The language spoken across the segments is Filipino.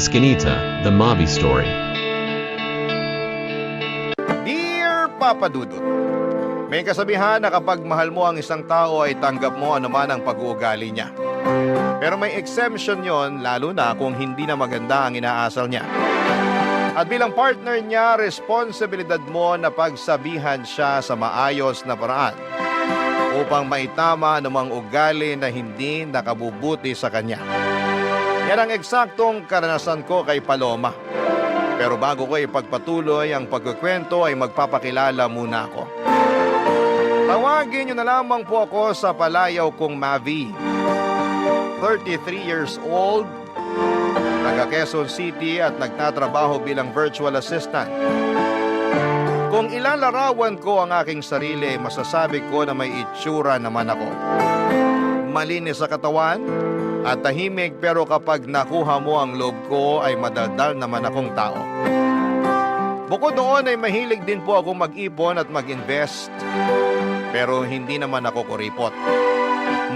Escanita, The Mavi Story. Dear Papa Dudut, may kasabihan na kapag mahal mo ang isang tao ay tanggap mo anuman ang pag-uugali niya. Pero may exemption yon, lalo na kung hindi na maganda ang inaasal niya. At bilang partner niya, responsibilidad mo na pagsabihan siya sa maayos na paraan upang maitama anumang ugali na hindi nakabubuti sa kanya. Yan ang eksaktong karanasan ko kay Paloma. Pero bago ko ipagpatuloy ang pagkukwento ay magpapakilala muna ako. Tawagin niyo na lamang po ako sa palayaw kong Mavi. 33 years old, taga Quezon City at nagtatrabaho bilang virtual assistant. Kung ilalarawan ko ang aking sarili, masasabi ko na may itsura naman ako. Malinis sa katawan at tahimik, pero kapag nakuha mo ang loob ko ay madaldal naman akong tao. Bukod doon ay mahilig din po ako mag-ipon at mag-invest, pero hindi naman ako kuripot.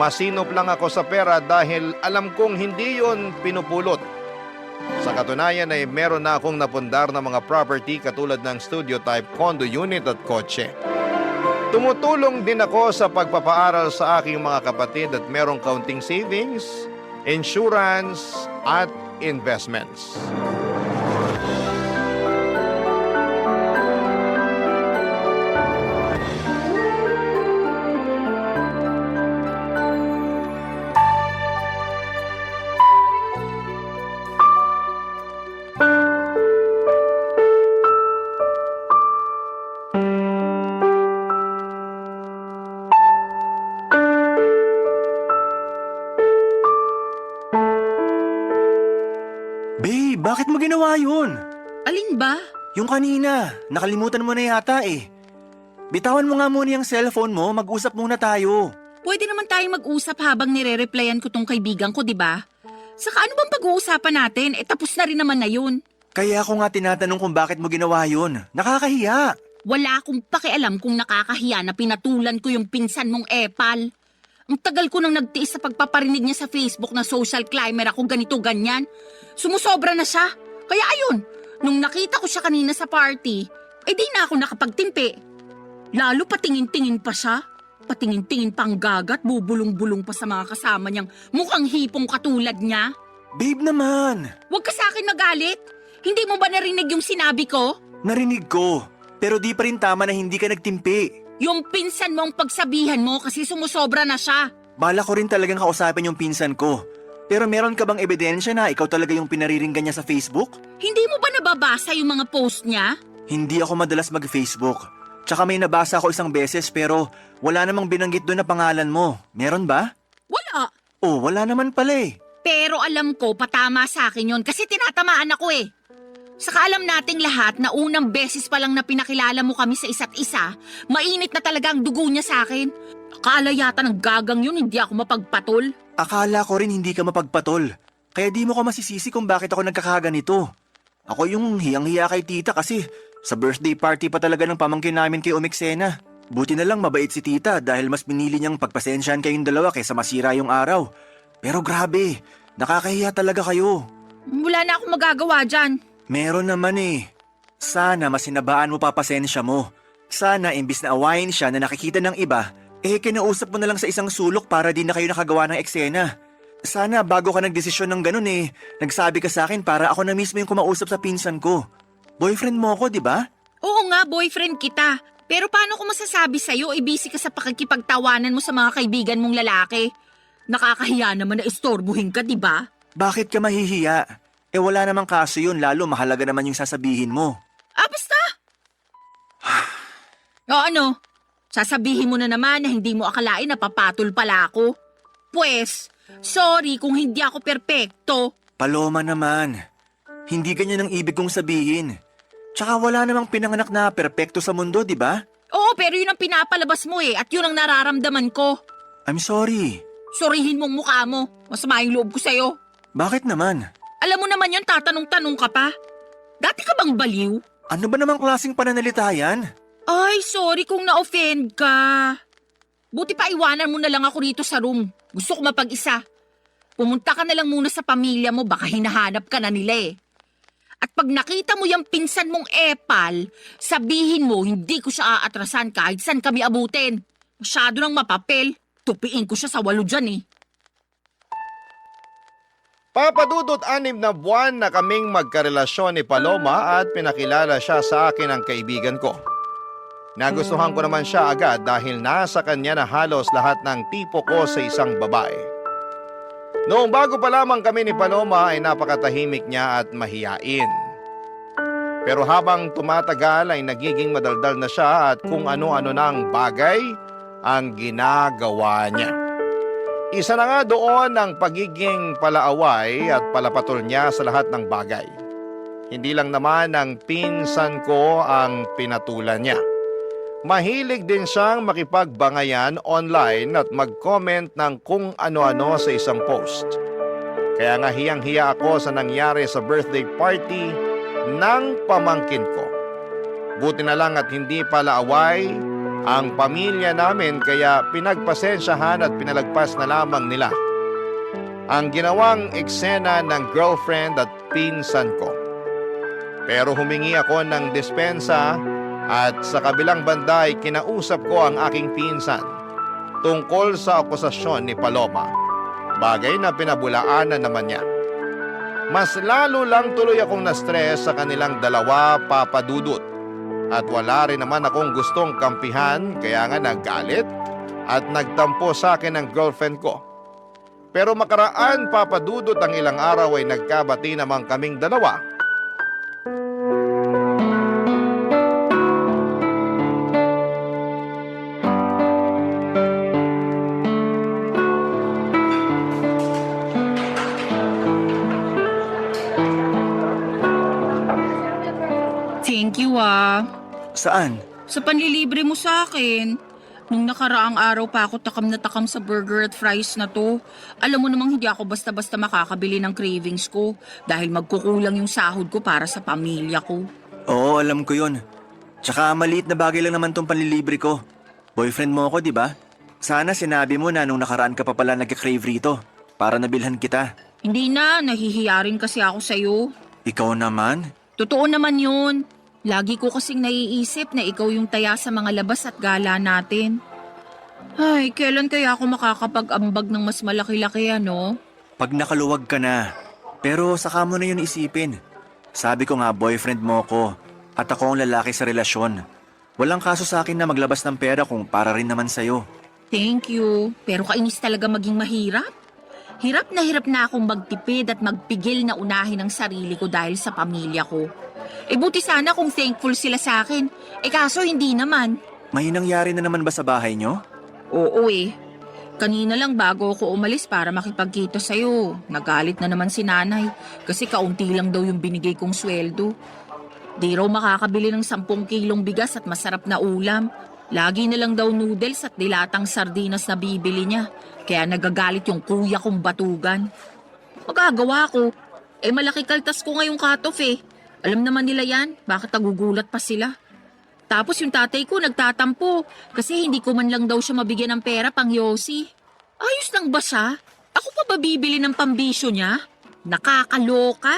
Masinop lang ako sa pera dahil alam kong hindi yon pinupulot. Sa katunayan ay meron na akong napundar na mga property katulad ng studio type, condo unit at kotse. Tumutulong din ako sa pagpapaaral sa aking mga kapatid at merong kaunting savings, insurance at investments. Babe, bakit mo ginawa yun? Alin ba? Yung kanina, nakalimutan mo na yata eh. Bitawan mo nga muna yung cellphone mo, mag-usap muna tayo. Pwede naman tayo mag-usap habang nire-replyan ko tong kaibigan ko, di ba? Saka ano bang pag-uusapan natin? Tapos na rin naman na yun. Kaya ako nga tinatanong kung bakit mo ginawa yun. Nakakahiya. Wala akong pakialam kung nakakahiya na pinatulan ko yung pinsan mong epal. Ang tagal ko nang nagtiis sa pagpaparinig niya sa Facebook na social climber ako ganito-ganyan. Sumusobra na siya. Kaya ayun, nung nakita ko siya kanina sa party, di na ako nakapagtimpi. Lalo patingin-tingin pa siya. Patingin-tingin pang gagat, bubulong-bulong pa sa mga kasama niyang mukhang hipong katulad niya. Babe naman. Huwag ka sa akin magalit. Hindi mo ba narinig yung sinabi ko? Narinig ko, pero di pa rin tama na hindi ka nagtimpi. Yung pinsan mo ang pagsabihan mo kasi sumusobra na siya. Bala ko rin talagang kausapin yung pinsan ko. Pero meron ka bang ebidensya na ikaw talaga yung pinariringgan niya sa Facebook? Hindi mo ba nababasa yung mga post niya? Hindi ako madalas mag-Facebook. Tsaka may nabasa ako isang beses pero wala namang binanggit doon na pangalan mo. Meron ba? Wala. Oh, wala naman pala eh. Pero alam ko patama sa akin yon kasi tinatamaan ako eh. Saka alam nating lahat na unang beses pa lang na pinakilala mo kami sa isa't isa, mainit na talaga ang dugo niya sa akin. Akala yata ng gagang yun hindi ako mapagpatol. Akala ko rin hindi ka mapagpatol. Kaya di mo ko masisisi kung bakit ako nagkakaganito. Ako yung hiyang-hiya kay tita kasi sa birthday party pa talaga ng pamangkin namin kay Umiksena. Buti na lang mabait si tita dahil mas pinili niyang pagpasensyahan kayong dalawa kaysa masira yung araw. Pero grabe, nakakahiya talaga kayo. Wala na akong magagawa dyan. Meron naman eh. Sana masinabaan mo pa pasensya mo. Sana imbis na awayin siya na nakikita ng iba, kinausap mo na lang sa isang sulok para di na kayo nakagawa ng eksena. Sana bago ka nagdesisyon ng ganun nagsabi ka sa akin para ako na mismo yung kumausap sa pinsan ko. Boyfriend mo ako, di ba? Oo nga, boyfriend kita. Pero paano ko masasabi sa'yo, busy ka sa pakikipagtawanan mo sa mga kaibigan mong lalaki? Nakakahiya naman na istorbuhin ka, di ba? Bakit ka mahihiya? Wala namang kaso yun, lalo mahalaga naman yung sasabihin mo. Basta! O ano? Sasabihin mo na naman na hindi mo akalain na papatol pala ako. Pwes, sorry kung hindi ako perpekto. Paloma naman, hindi ganyan ang ibig kong sabihin. Tsaka wala namang pinanganak na perpekto sa mundo, di ba? Oo, pero yun ang pinapalabas mo at yun ang nararamdaman ko. I'm sorry. Sorihin mong mukha mo. Masama yung loob ko sa'yo. Bakit naman? Alam mo naman yun, tatanong-tanong ka pa. Dati ka bang baliw? Ano ba namang klaseng pananalita yan? Ay, sorry kung na-offend ka. Buti pa iwanan mo na lang ako rito sa room. Gusto ko mapag-isa. Pumunta ka na lang muna sa pamilya mo, baka hinahanap ka na nila eh. At pag nakita mo yung pinsan mong epal, sabihin mo hindi ko siya aatrasan kahit saan kami abutin. Masyado ng mapapel, tupiin ko siya sa 8 dyan eh. Papadudot 6 na buwan na kaming magkarelasyon ni Paloma at pinakilala siya sa akin ng kaibigan ko. Nagustuhan ko naman siya agad dahil nasa kanya na halos lahat ng tipo ko sa isang babae. Noong bago pa lamang kami ni Paloma ay napakatahimik niya at mahiyain. Pero habang tumatagal ay nagiging madaldal na siya at kung ano-ano ng bagay ang ginagawa niya. Isa na nga doon ang pagiging palaaway at palapatol niya sa lahat ng bagay. Hindi lang naman ang pinsan ko ang pinatulan niya. Mahilig din siyang makipagbangayan online at mag-comment ng kung ano-ano sa isang post. Kaya nga hiyang-hiya ako sa nangyari sa birthday party ng pamangkin ko. Buti na lang at hindi pala away ang pamilya namin kaya pinagpasensyahan at pinalagpas na lamang nila ang ginawang eksena ng girlfriend at pinsan ko. Pero humingi ako ng dispensa at sa kabilang banda ay kinausap ko ang aking pinsan tungkol sa akusasyon ni Paloma. Bagay na pinabulaanan naman niya. Mas lalo lang tuloy akong na-stress sa kanilang dalawa, papadudot. At wala rin naman akong gustong kampihan kaya nga naggalit at nagtampo sa akin ng girlfriend ko. Pero makaraan, papadudot, ang ilang araw ay nagkabati naman kaming dalawa. Thank you ah. Saan? Sa panlilibre mo sa akin. Nung nakaraang araw pa ako takam na takam sa burger at fries na to. Alam mo namang hindi ako basta-basta makakabili ng cravings ko dahil magkukulang yung sahod ko para sa pamilya ko. Oo, alam ko yun. Tsaka maliit na bagay lang naman tong panlilibre ko. Boyfriend mo ako, di ba? Sana sinabi mo na nung nakaraan ka pa pala nagka-crave rito para nabilhan kita. Hindi na, nahihiya rin kasi ako sa'yo. Ikaw naman? Totoo naman yun. Lagi ko kasing naiisip na ikaw yung taya sa mga labas at gala natin. Ay, kailan kaya ako makakapag-ambag ng mas malaki-laki ano? Pag nakaluwag ka na. Pero saka mo na yun isipin. Sabi ko nga boyfriend mo ko at ako ang lalaki sa relasyon. Walang kaso sa akin na maglabas ng pera kung para rin naman sa'yo. Thank you. Pero kainis talaga maging mahirap. Hirap na akong magtipid at magpigil na unahin ang sarili ko dahil sa pamilya ko. Buti sana kung thankful sila sa akin. Kaso hindi naman. May nangyari na naman ba sa bahay nyo? Oo Kanina lang bago ako umalis para makipagkita sa'yo. Nagalit na naman si nanay kasi kaunti lang daw yung binigay kong sweldo. Di raw makakabili ng 10 kilong bigas at masarap na ulam. Lagi na lang daw noodles at dilatang sardinas na bibili niya. Kaya nagagalit yung kuya kong batugan. Magagawa ko. Malaki kaltas ko ngayong cut-off Alam naman nila yan, bakit nagugulat pa sila? Tapos yung tatay ko nagtatampo kasi hindi ko man lang daw siya mabigyan ng pera pang yosi. Ayos lang ba siya? Ako pa ba bibili ng pambisyo niya? Nakakaloka.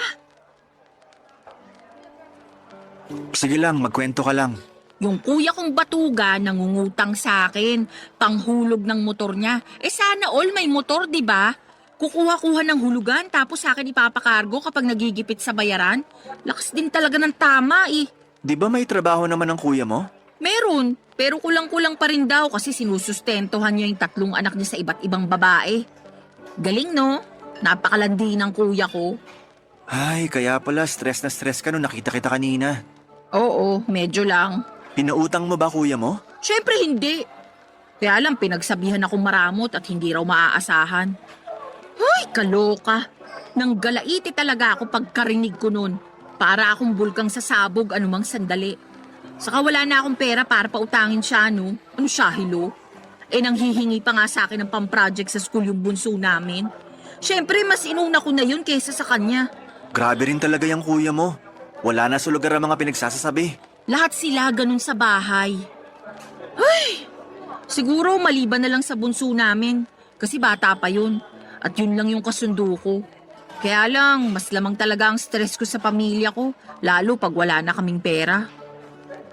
Sige lang, magkwento ka lang. Yung kuya kong batuga nangungutang sa akin, panghulog ng motor niya. Sana all may motor, di ba? Kukuha-kuha ng hulugan tapos sa akin ipapakargo kapag nagigipit sa bayaran. Lakas din talaga ng tama Di ba may trabaho naman ang kuya mo? Meron, pero kulang-kulang pa rin daw kasi sinusustentuhan niya yung 3 anak niya sa iba't ibang babae. Galing no? Napakalandi ng kuya ko. Ay, kaya pala stress na stress ka nung nakita kita kanina. Oo, medyo lang. Pinautang mo ba kuya mo? Siyempre hindi. Kaya lang pinagsabihan akong maramot at hindi raw maaasahan. Ay, kaloka. Nang galaiti talaga ako pagkarinig ko nun. Para akong bulkang sasabog anumang sandali. Saka wala na akong pera para pautangin siya, no? Ano siya, hilo? Nanghihingi pa nga sa akin ng pang-project sa school yung bunso namin. Siyempre, mas inuna ko na yun kaysa sa kanya. Grabe rin talaga yung kuya mo. Wala na sa lugar ang mga pinagsasasabi. Lahat sila ganun sa bahay. Ay! Siguro maliban na lang sa bunso namin. Kasi bata pa yun. At yun lang yung kasundo ko. Kaya lang, mas lamang talaga ang stress ko sa pamilya ko, lalo pag wala na kaming pera.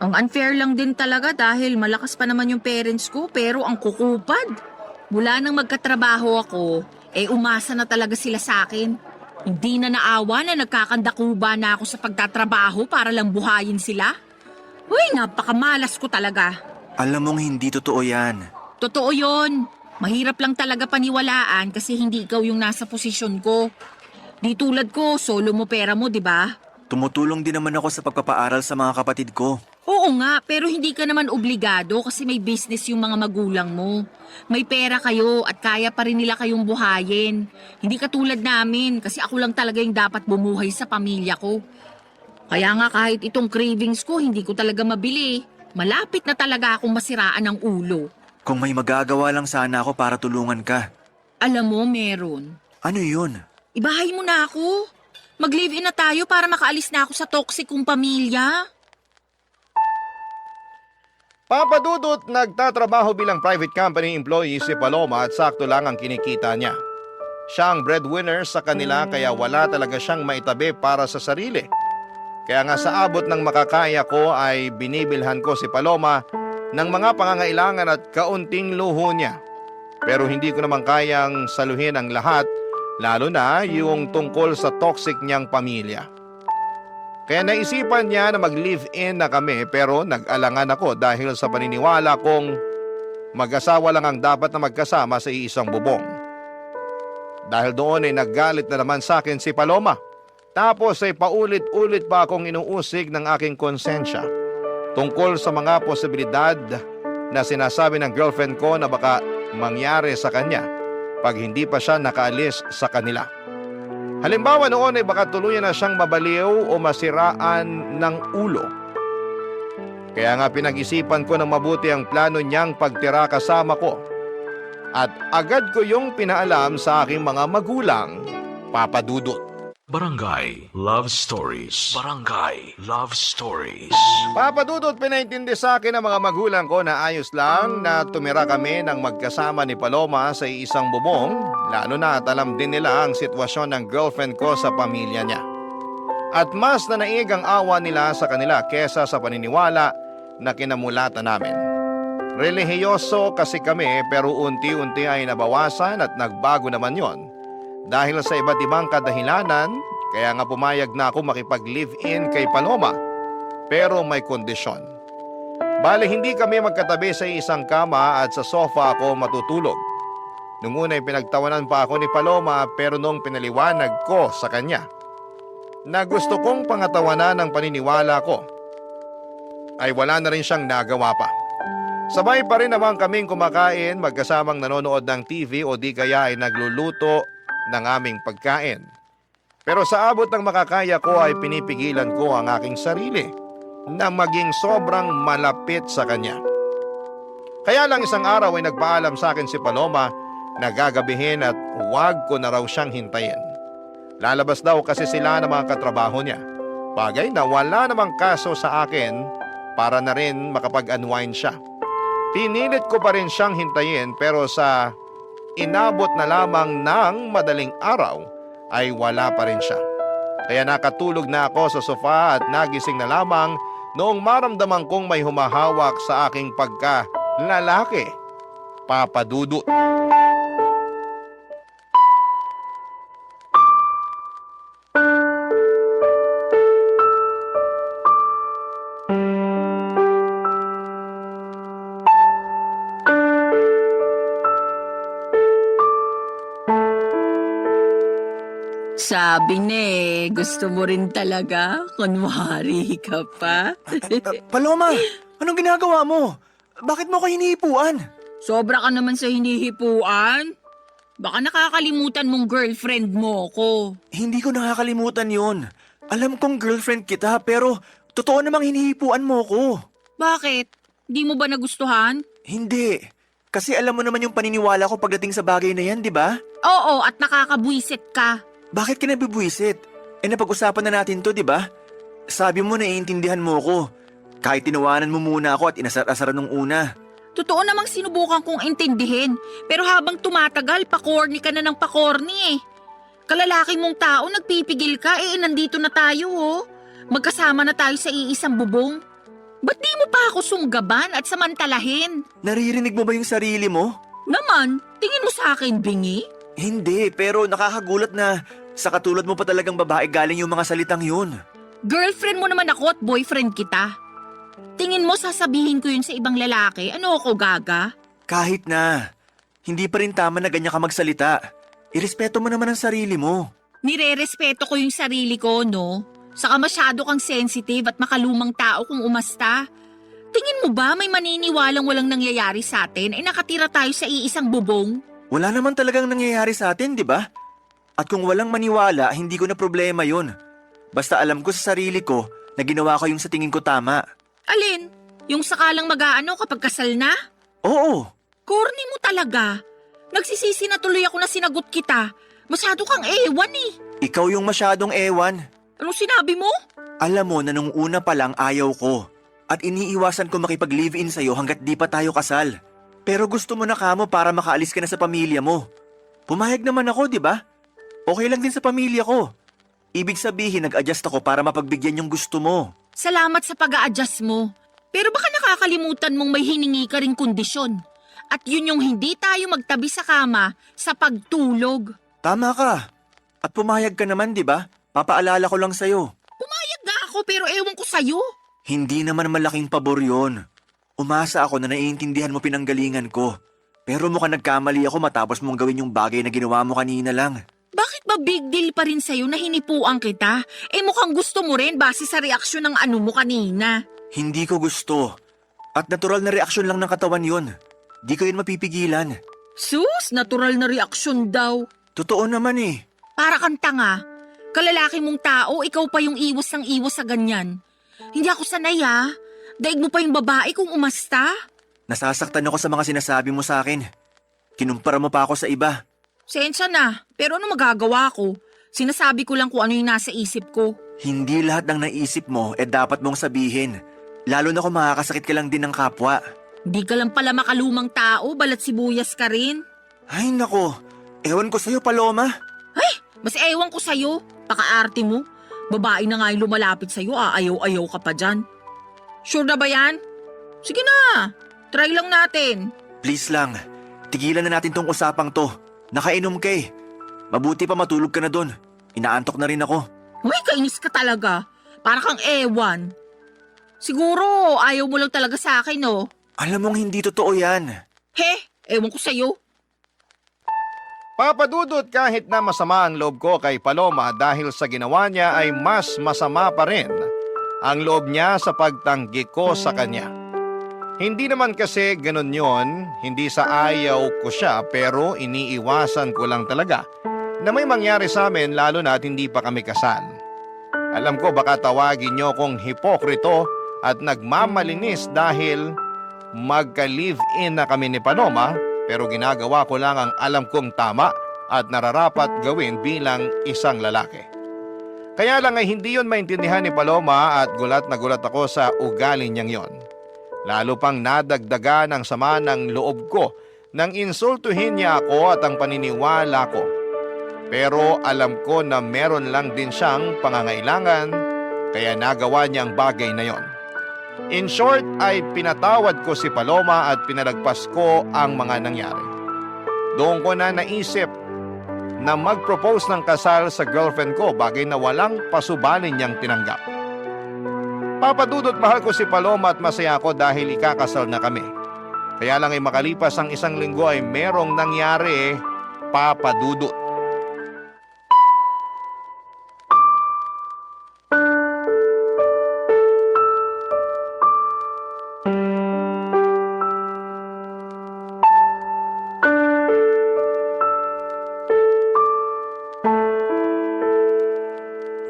Ang unfair lang din talaga dahil malakas pa naman yung parents ko pero ang kukupad. Mula nang magkatrabaho ako, umasa na talaga sila sa akin. Hindi na naawa na nagkakandakuba na ako sa pagtatrabaho para lang buhayin sila. Uy, napakamalas ko talaga. Alam mong hindi totoo yan. Totoo yon. Mahirap lang talaga paniwalaan kasi hindi ikaw yung nasa posisyon ko. Di tulad ko, solo mo pera mo, di ba? Tumutulong din naman ako sa pagpapaaral sa mga kapatid ko. Oo nga, pero hindi ka naman obligado kasi may business yung mga magulang mo. May pera kayo at kaya pa rin nila kayong buhayin. Hindi katulad namin kasi ako lang talaga yung dapat bumuhay sa pamilya ko. Kaya nga kahit itong cravings ko, hindi ko talaga mabili. Malapit na talaga akong masiraan ng ulo. Kung may magagawa lang sana ako para tulungan ka. Alam mo, meron. Ano yun? Ibahay mo na ako. Mag-live-in na tayo para makaalis na ako sa toxic kong pamilya. Papa Dudut, nagtatrabaho bilang private company employee si Paloma at sakto lang ang kinikita niya. Siya ang breadwinner sa kanila kaya wala talaga siyang maitabi para sa sarili. Kaya nga sa abot ng makakaya ko ay binibilhan ko si Paloma ng mga pangangailangan at kaunting luho niya. Pero hindi ko naman kayang saluhin ang lahat, lalo na yung tungkol sa toxic niyang pamilya. Kaya naisipan niya na mag-live-in na kami pero nag-alangan ako dahil sa paniniwala kong mag-asawa lang ang dapat na magkasama sa iisang bubong. Dahil doon ay naggalit na naman sa akin si Paloma. Tapos ay paulit-ulit pa akong inuusig ng aking konsensya tungkol sa mga posibilidad na sinasabi ng girlfriend ko na baka mangyari sa kanya pag hindi pa siya nakaalis sa kanila. Halimbawa noon ay baka tuluyan na siyang mabaliw o masiraan ng ulo. Kaya nga pinag-isipan ko ng mabuti ang plano niyang pagtira kasama ko. At agad ko yung pinaalam sa aking mga magulang, Papa Dudut. Barangay Love Stories. Barangay Love Stories. Papa Dudut, pinaintindi sa akin ng mga magulang ko na ayos lang na tumira kami ng magkasama ni Paloma sa isang bubong, lalo na at alam din nila ang sitwasyon ng girlfriend ko sa pamilya niya. At mas nanaig ang awa nila sa kanila kesa sa paniniwala na kinamulatan namin. Relihiyoso kasi kami pero unti-unti ay nabawasan at nagbago naman yon. Dahil sa iba't ibang kadahilanan, kaya nga pumayag na ako makipag-live-in kay Paloma. Pero may kondisyon. Bale, hindi kami magkatabi sa isang kama at sa sofa ako matutulog. Nung una ay pinagtawanan pa ako ni Paloma pero nung pinaliwanag ko sa kanya na gusto kong pangatawanan ng paniniwala ko, ay wala na rin siyang nagawa pa. Sabay pa rin naman kaming kumakain, magkasamang nanonood ng TV o di kaya ay nagluluto ng aming pagkain. Pero sa abot ng makakaya ko ay pinipigilan ko ang aking sarili na maging sobrang malapit sa kanya. Kaya lang isang araw ay nagpaalam sa akin si Paloma na gagabihin at huwag ko na raw siyang hintayin. Lalabas daw kasi sila ng mga katrabaho niya. Bagay na wala namang kaso sa akin para na rin makapag-unwind siya. Pinilit ko pa rin siyang hintayin pero sa inabot na lamang ng madaling araw ay wala pa rin siya. Kaya nakatulog na ako sa sofa at nagising na lamang noong maramdaman kong may humahawak sa aking pagka-lalaki, Papa Dudut. Sabi na gusto mo rin talaga? Kunwari ka pa? Paloma, anong ginagawa mo? Bakit mo ko hinihipuan? Sobra ka naman sa hinihipuan. Baka nakakalimutan mong girlfriend mo ko. Hindi ko nakakalimutan yon. Alam kong girlfriend kita pero totoo namang hinihipuan mo ko. Bakit? Di mo ba nagustuhan? Hindi. Kasi alam mo naman yung paniniwala ko pagdating sa bagay na yan, di ba? Oo, at nakakabwisit ka. Bakit ka nabibwisit? Napag-usapan na natin to, di ba? Sabi mo naiintindihan mo ko. Kahit tinawanan mo muna ako at inasar-asaran nung una. Totoo namang sinubukan kong intindihin, pero habang tumatagal, pakorni ka na ng pakorni eh. Kalalaki mong tao, nagpipigil ka, nandito na tayo oh. Magkasama na tayo sa iisang bubong. Ba't di mo pa ako sunggaban at samantalahin? Naririnig mo ba yung sarili mo? Naman, tingin mo sa akin, bingi? Hindi, pero nakakagulat na sa katulad mo pa talagang babae galing yung mga salitang yun. Girlfriend mo naman ako at boyfriend kita. Tingin mo sasabihin ko yun sa ibang lalaki? Ano ako, gaga? Kahit na, hindi pa rin tama na ganyan ka magsalita. Irespeto mo naman ang sarili mo. Nire-respeto ko yung sarili ko, no? Saka masyado kang sensitive at makalumang tao kung umasta. Tingin mo ba may maniniwalang walang nangyayari sa atin nakatira tayo sa iisang bubong? Wala naman talagang nangyayari sa atin, di ba? At kung walang maniwala, hindi ko na problema yun. Basta alam ko sa sarili ko na ginawa ko yung sa tingin ko tama. Alin? Yung sakalang mag-aano kapag kasal na? Oo. Corny mo talaga. Nagsisisi na tuloy ako na sinagot kita. Masyado kang ewan eh. Ikaw yung masyadong ewan. Anong sinabi mo? Alam mo na nung una pa lang ayaw ko. At iniiwasan ko makipag-live-in sa'yo hanggat di pa tayo kasal. Pero gusto mo na kamo para makaalis ka na sa pamilya mo. Pumayag naman ako, di ba? Okay lang din sa pamilya ko. Ibig sabihin, nag-adjust ako para mapagbigyan yung gusto mo. Salamat sa pag-a-adjust mo. Pero baka nakakalimutan mong may hiningi ka ring kondisyon. At yun yung hindi tayo magtabi sa kama sa pagtulog. Tama ka. At pumayag ka naman, di ba? Papaalala ko lang sa'yo. Pumayag nga ako pero ewan ko sa'yo. Hindi naman malaking pabor yun. Umasa ako na naiintindihan mo pinanggalingan ko. Pero mukhang nagkamali ako matapos mong gawin yung bagay na ginawa mo kanina lang. Bakit ba big deal pa rin sa'yo na hinipuan kita? Mukhang gusto mo rin base sa reaksyon ng ano mo kanina. Hindi ko gusto. At natural na reaksyon lang ng katawan yun. Di ko yun mapipigilan. Sus, natural na reaksyon daw. Totoo naman eh. Para kang tanga. Kalalaki mong tao, ikaw pa yung iwas ng iwas sa ganyan. Hindi ako sanay Daig mo pa yung babae kung umasta. Nasasaktan ako sa mga sinasabi mo sa akin. Kinumpara mo pa ako sa iba. Sensya na, pero ano magagawa ko? Sinasabi ko lang kung ano yung nasa isip ko. Hindi lahat ng naisip mo dapat mong sabihin. Lalo na kung makakasakit ka lang din ng kapwa. Hindi ka lang pala makalumang tao, balat sibuyas ka rin. Ay nako, ewan ko sa'yo Paloma. Ay, mas ewan ko sa'yo. Pakaarte mo. Babae na nga yung lumalapit sa'yo, ayaw-ayaw ka pa dyan. Sure na ba yan? Sige na, try lang natin. Please lang, tigilan na natin tong usapang to. Nakainom ka eh. Mabuti pa matulog ka na dun. Inaantok na rin ako. Uy, kainis ka talaga. Para kang ewan. Siguro, ayaw mo lang talaga sa akin, no? Alam mong hindi totoo yan. He, ewan ko sa'yo. Papadudot kahit na masama ang loob ko kay Paloma dahil sa ginawa niya ay mas masama pa rin ang loob niya sa pagtanggi ko sa kanya. Hindi naman kasi ganun yon, hindi sa ayaw ko siya pero iniiwasan ko lang talaga na may mangyari sa amin lalo na at hindi pa kami kasal. Alam ko baka tawagin niyo kong hipokrito at nagmamalinis dahil magka-live-in na kami ni Paloma pero ginagawa ko lang ang alam kong tama at nararapat gawin bilang isang lalaki. Kaya lang ay hindi yon maintindihan ni Paloma at gulat na gulat ako sa ugali niyang yon. Lalo pang nadagdagan ang sama ng loob ko nang insultuhin niya ako at ang paniniwala ko. Pero alam ko na meron lang din siyang pangangailangan kaya nagawa niya ang bagay na yon. In short ay pinatawad ko si Paloma at pinalagpas ko ang mga nangyari. Doon ko na naisip na mag-propose ng kasal sa girlfriend ko, bagay na walang pasubalin niyang tinanggap. Papadudot mahal ko si Paloma at masaya ako dahil ikakasal na kami. Kaya lang ay makalipas ang isang linggo ay merong nangyari papadudot.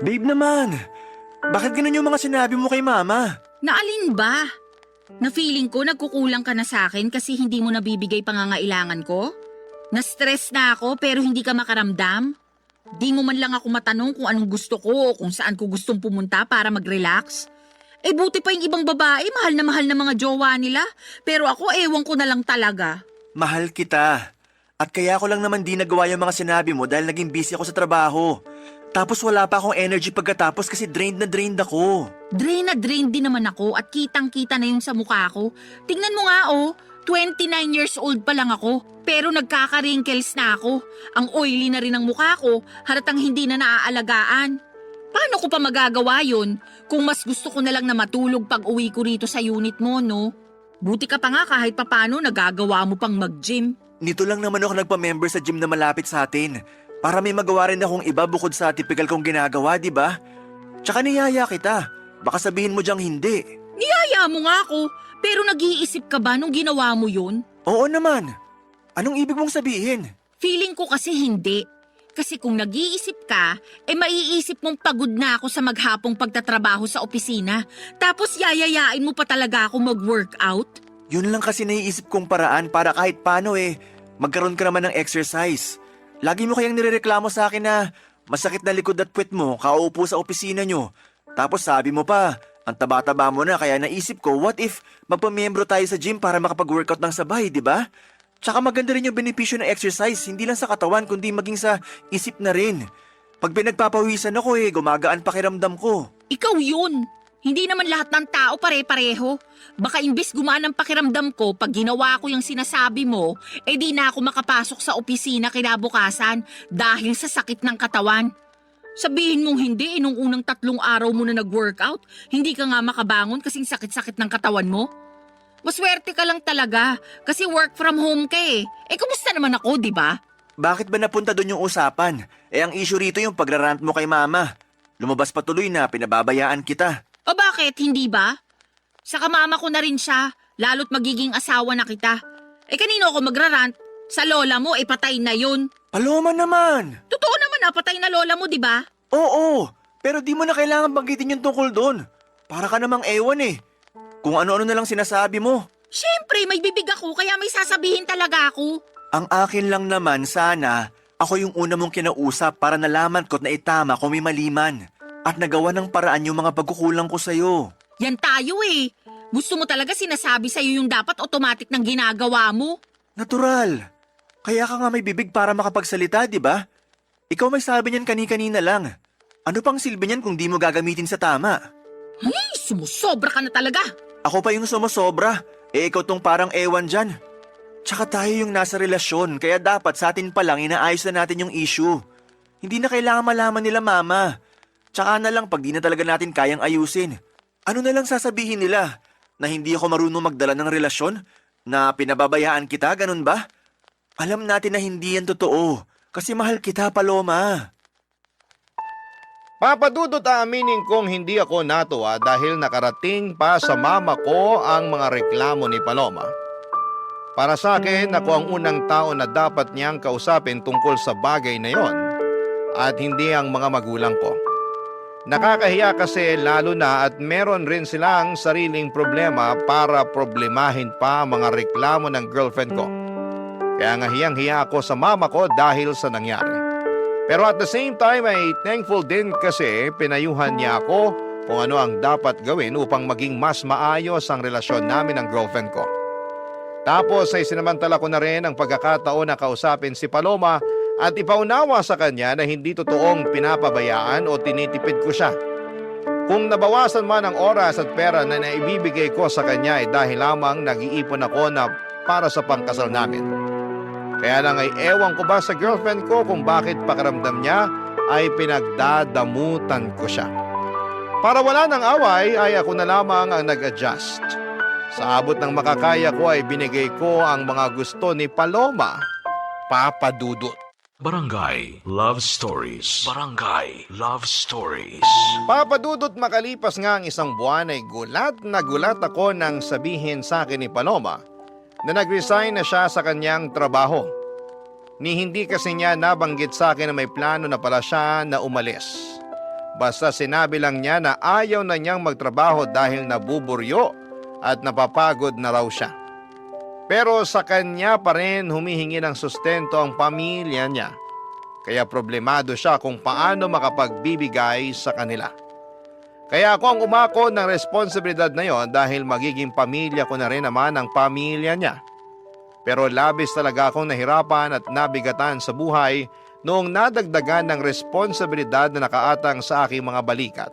Babe naman, bakit ganun yung mga sinabi mo kay mama? Naalin ba? Na feeling ko nagkukulang ka na sa akin kasi hindi mo nabibigay pangangailangan ko? Na-stress na ako pero hindi ka makaramdam? Di mo man lang ako matanong kung anong gusto ko o kung saan ko gustong pumunta para mag-relax? Buti pa yung ibang babae, mahal na mga jowa nila. Pero ako, ewan ko na lang talaga. Mahal kita. At kaya ko lang naman di nagawa yung mga sinabi mo dahil naging busy ako sa trabaho. Tapos wala pa akong energy pagkatapos kasi drained na drained ako. Drain na drain din naman ako at kitang-kita na yung sa mukha ko. Tingnan mo nga 29 years old pa lang ako. Pero nagkaka-wrinkles na ako. Ang oily na rin ang mukha ko, halatang hindi na naaalagaan. Paano ko pa magagawa yun? Kung mas gusto ko na lang na matulog pag uwi ko rito sa unit mo, no? Buti ka pa nga kahit papano nagagawa mo pang mag-gym. Nito lang naman ako nagpa-member sa gym na malapit sa atin. Para may magawa rin akong iba bukod sa typical kong ginagawa, di ba? Tsaka niyaya kita. Baka sabihin mo diyang hindi. Niyaya mo nga ako, pero nag-iisip ka ba nung ginawa mo yun? Oo naman. Anong ibig mong sabihin? Feeling ko kasi hindi. Kasi kung nag-iisip ka, maiisip mong pagod na ako sa maghapong pagtatrabaho sa opisina. Tapos yayayain mo pa talaga ako mag-workout? Yun lang kasi naiisip kong paraan para kahit paano magkaroon ka naman ng exercise. Lagi mo kayang nirereklamo sa akin na masakit na likod at puwet mo kauupo sa opisina nyo. Tapos sabi mo pa, ang taba-taba mo na kaya naisip ko, what if magpamiyembro tayo sa gym para makapag-workout ng sabay, di ba? Tsaka maganda rin yung benepisyo ng exercise, hindi lang sa katawan kundi maging sa isip na rin. Pag pinagpapawisan ako gumagaan pakiramdam ko. Ikaw yun. Hindi naman lahat ng tao pare-pareho. Baka imbes gumaan ang pakiramdam ko pag ginawa ko yung sinasabi mo, di na ako makapasok sa opisina kinabukasan dahil sa sakit ng katawan. Sabihin mong hindi, nung unang 3 araw mo na nag-workout, hindi ka nga makabangon kasing sakit-sakit ng katawan mo. Maswerte ka lang talaga kasi work from home ka kumusta naman ako, di ba? Bakit ba napunta doon yung usapan? Ang issue rito yung pagrarant mo kay mama. Lumabas pa tuloy na pinababayaan kita. O bakit, hindi ba? Sa kamama ko na rin siya, lalo't magiging asawa na kita. Kanino ako magrarant? Sa lola mo, patay na yun. Paloma naman! Totoo naman patay na lola mo, di ba? Oo, pero di mo na kailangan banggitin yung tungkol doon. Para ka namang ewan Kung ano-ano na lang sinasabi mo. Siyempre, may bibig ako kaya may sasabihin talaga ako. Ang akin lang naman sana, ako yung una mong kinausap para nalaman ko't na itama kung may maliman. At nagawa ng paraan yung mga pagkukulang ko sa'yo. Yan tayo Gusto mo talaga sinasabi sa'yo yung dapat automatic ng ginagawa mo? Natural. Kaya ka nga may bibig para makapagsalita, di ba? Ikaw may sabi niyan kani-kanina lang. Ano pang silbi niyan kung di mo gagamitin sa tama? Ay, sumusobra ka na talaga. Ako pa yung sumusobra. Ikaw tong parang ewan dyan. Tsaka tayo yung nasa relasyon, kaya dapat sa atin pa lang inaayos na natin yung issue. Hindi na kailangan malaman nila mama. Tsaka na lang pag di na talaga natin kayang ayusin. Ano na lang sasabihin nila? Na hindi ako marunong magdala ng relasyon? Na pinababayaan kita, ganun ba? Alam natin na hindi yan totoo. Kasi mahal kita, Paloma. Papadudot aaminin kong hindi ako natuwa dahil nakarating pa sa mama ko ang mga reklamo ni Paloma. Para sa akin, ako ang unang tao na dapat niyang kausapin tungkol sa bagay na yon at hindi ang mga magulang ko. Nakakahiya kasi lalo na at meron rin silang sariling problema para problemahin pa ang mga reklamo ng girlfriend ko. Kaya nga hiyang-hiya ako sa mama ko dahil sa nangyari. Pero at the same time ay thankful din kasi pinayuhan niya ako kung ano ang dapat gawin upang maging mas maayos ang relasyon namin ng girlfriend ko. Tapos ay sinamantala ko na rin ang pagkakataon na kausapin si Paloma at ipaunawa sa kanya na hindi totoong pinapabayaan o tinitipid ko siya. Kung nabawasan man ang oras at pera na naibibigay ko sa kanya ay dahil lamang nag-iipon ako na para sa pangkasal namin. Kaya lang ay ewan ko ba sa girlfriend ko kung bakit pakiramdam niya ay pinagdadamutan ko siya. Para wala ng away ay ako na lamang ang nag-adjust. Sa abot ng makakaya ko ay binigay ko ang mga gusto ni Paloma, Papadudot. Barangay Love Stories. Barangay Love Stories. Papadudot, makalipas nga ang isang buwan ay gulat na gulat ako nang sabihin sa akin ni Paloma na nag-resign na siya sa kanyang trabaho. Ni hindi kasi niya nabanggit sa akin na may plano na pala siya na umalis. Basta sinabi lang niya na ayaw na niyang magtrabaho dahil nabuburyo at napapagod na raw siya. Pero sa kanya pa rin humihingi ng sustento ang pamilya niya. Kaya problemado siya kung paano makapagbibigay sa kanila. Kaya ako ang umako ng responsibilidad na yon dahil magiging pamilya ko na rin naman ang pamilya niya. Pero labis talaga akong nahirapan at nabigatan sa buhay noong nadagdagan ng responsibilidad na nakaatang sa aking mga balikat.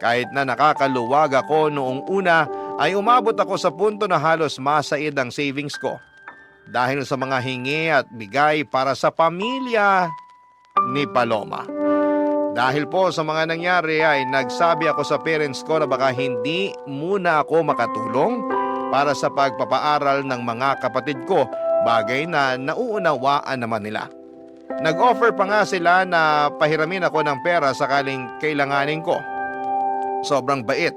Kahit na nakakaluwag ako noong una ay umabot ako sa punto na halos masaid ang savings ko dahil sa mga hingi at bigay para sa pamilya ni Paloma. Dahil po sa mga nangyari ay nagsabi ako sa parents ko na baka hindi muna ako makatulong para sa pagpapaaral ng mga kapatid ko, bagay na nauunawaan naman nila. Nag-offer pa nga sila na pahiramin ako ng pera sakaling kailanganin ko. Sobrang bait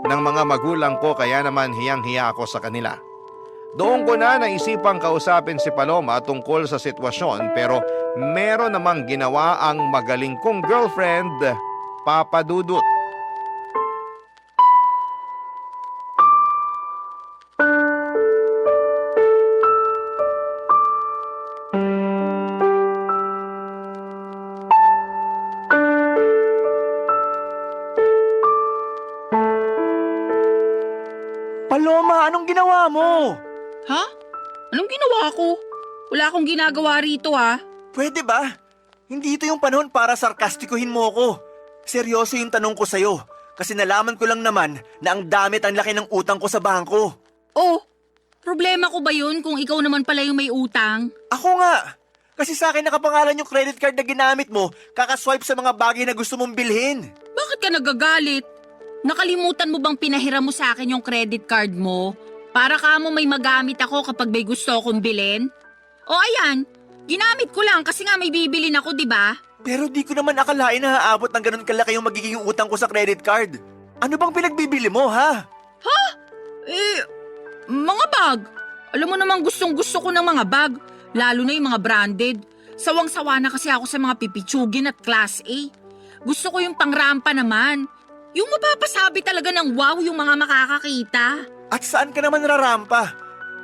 ng mga magulang ko kaya naman hiyang-hiya ako sa kanila. Doon ko na naisipang kausapin si Paloma tungkol sa sitwasyon pero meron namang ginawa ang magaling kong girlfriend, Papa Dudut. Paloma, anong ginawa mo? Ha? Anong ginawa ko? Wala akong ginagawa rito ha. Pwede ba? Hindi ito yung panahon para sarkastikuhin mo ko. Seryoso yung tanong ko sa'yo. Kasi nalaman ko lang naman na ang damit ang laki ng utang ko sa bangko. Oh, problema ko ba yun kung ikaw naman pala yung may utang? Ako nga. Kasi sa akin nakapangalan yung credit card na ginamit mo, kakaswipe sa mga bagay na gusto mong bilhin. Bakit ka nagagalit? Nakalimutan mo bang pinahiram mo sa akin yung credit card mo? Para ka mo may magamit ako kapag may gusto akong bilhin? O ayan, ginamit ko lang kasi nga may bibilin ako, di ba? Pero di ko naman akalain na aabot ng ganun kalaki yung magiging utang ko sa credit card. Ano bang pinagbibili mo, ha? Mga bag. Alam mo namang gustong-gusto ko ng mga bag, lalo na yung mga branded. Sawang-sawa na kasi ako sa mga pipitsugin at class A. Gusto ko yung pangrampa naman. Yung mapapasabi talaga ng wow yung mga makakakita. At saan ka naman rarampa?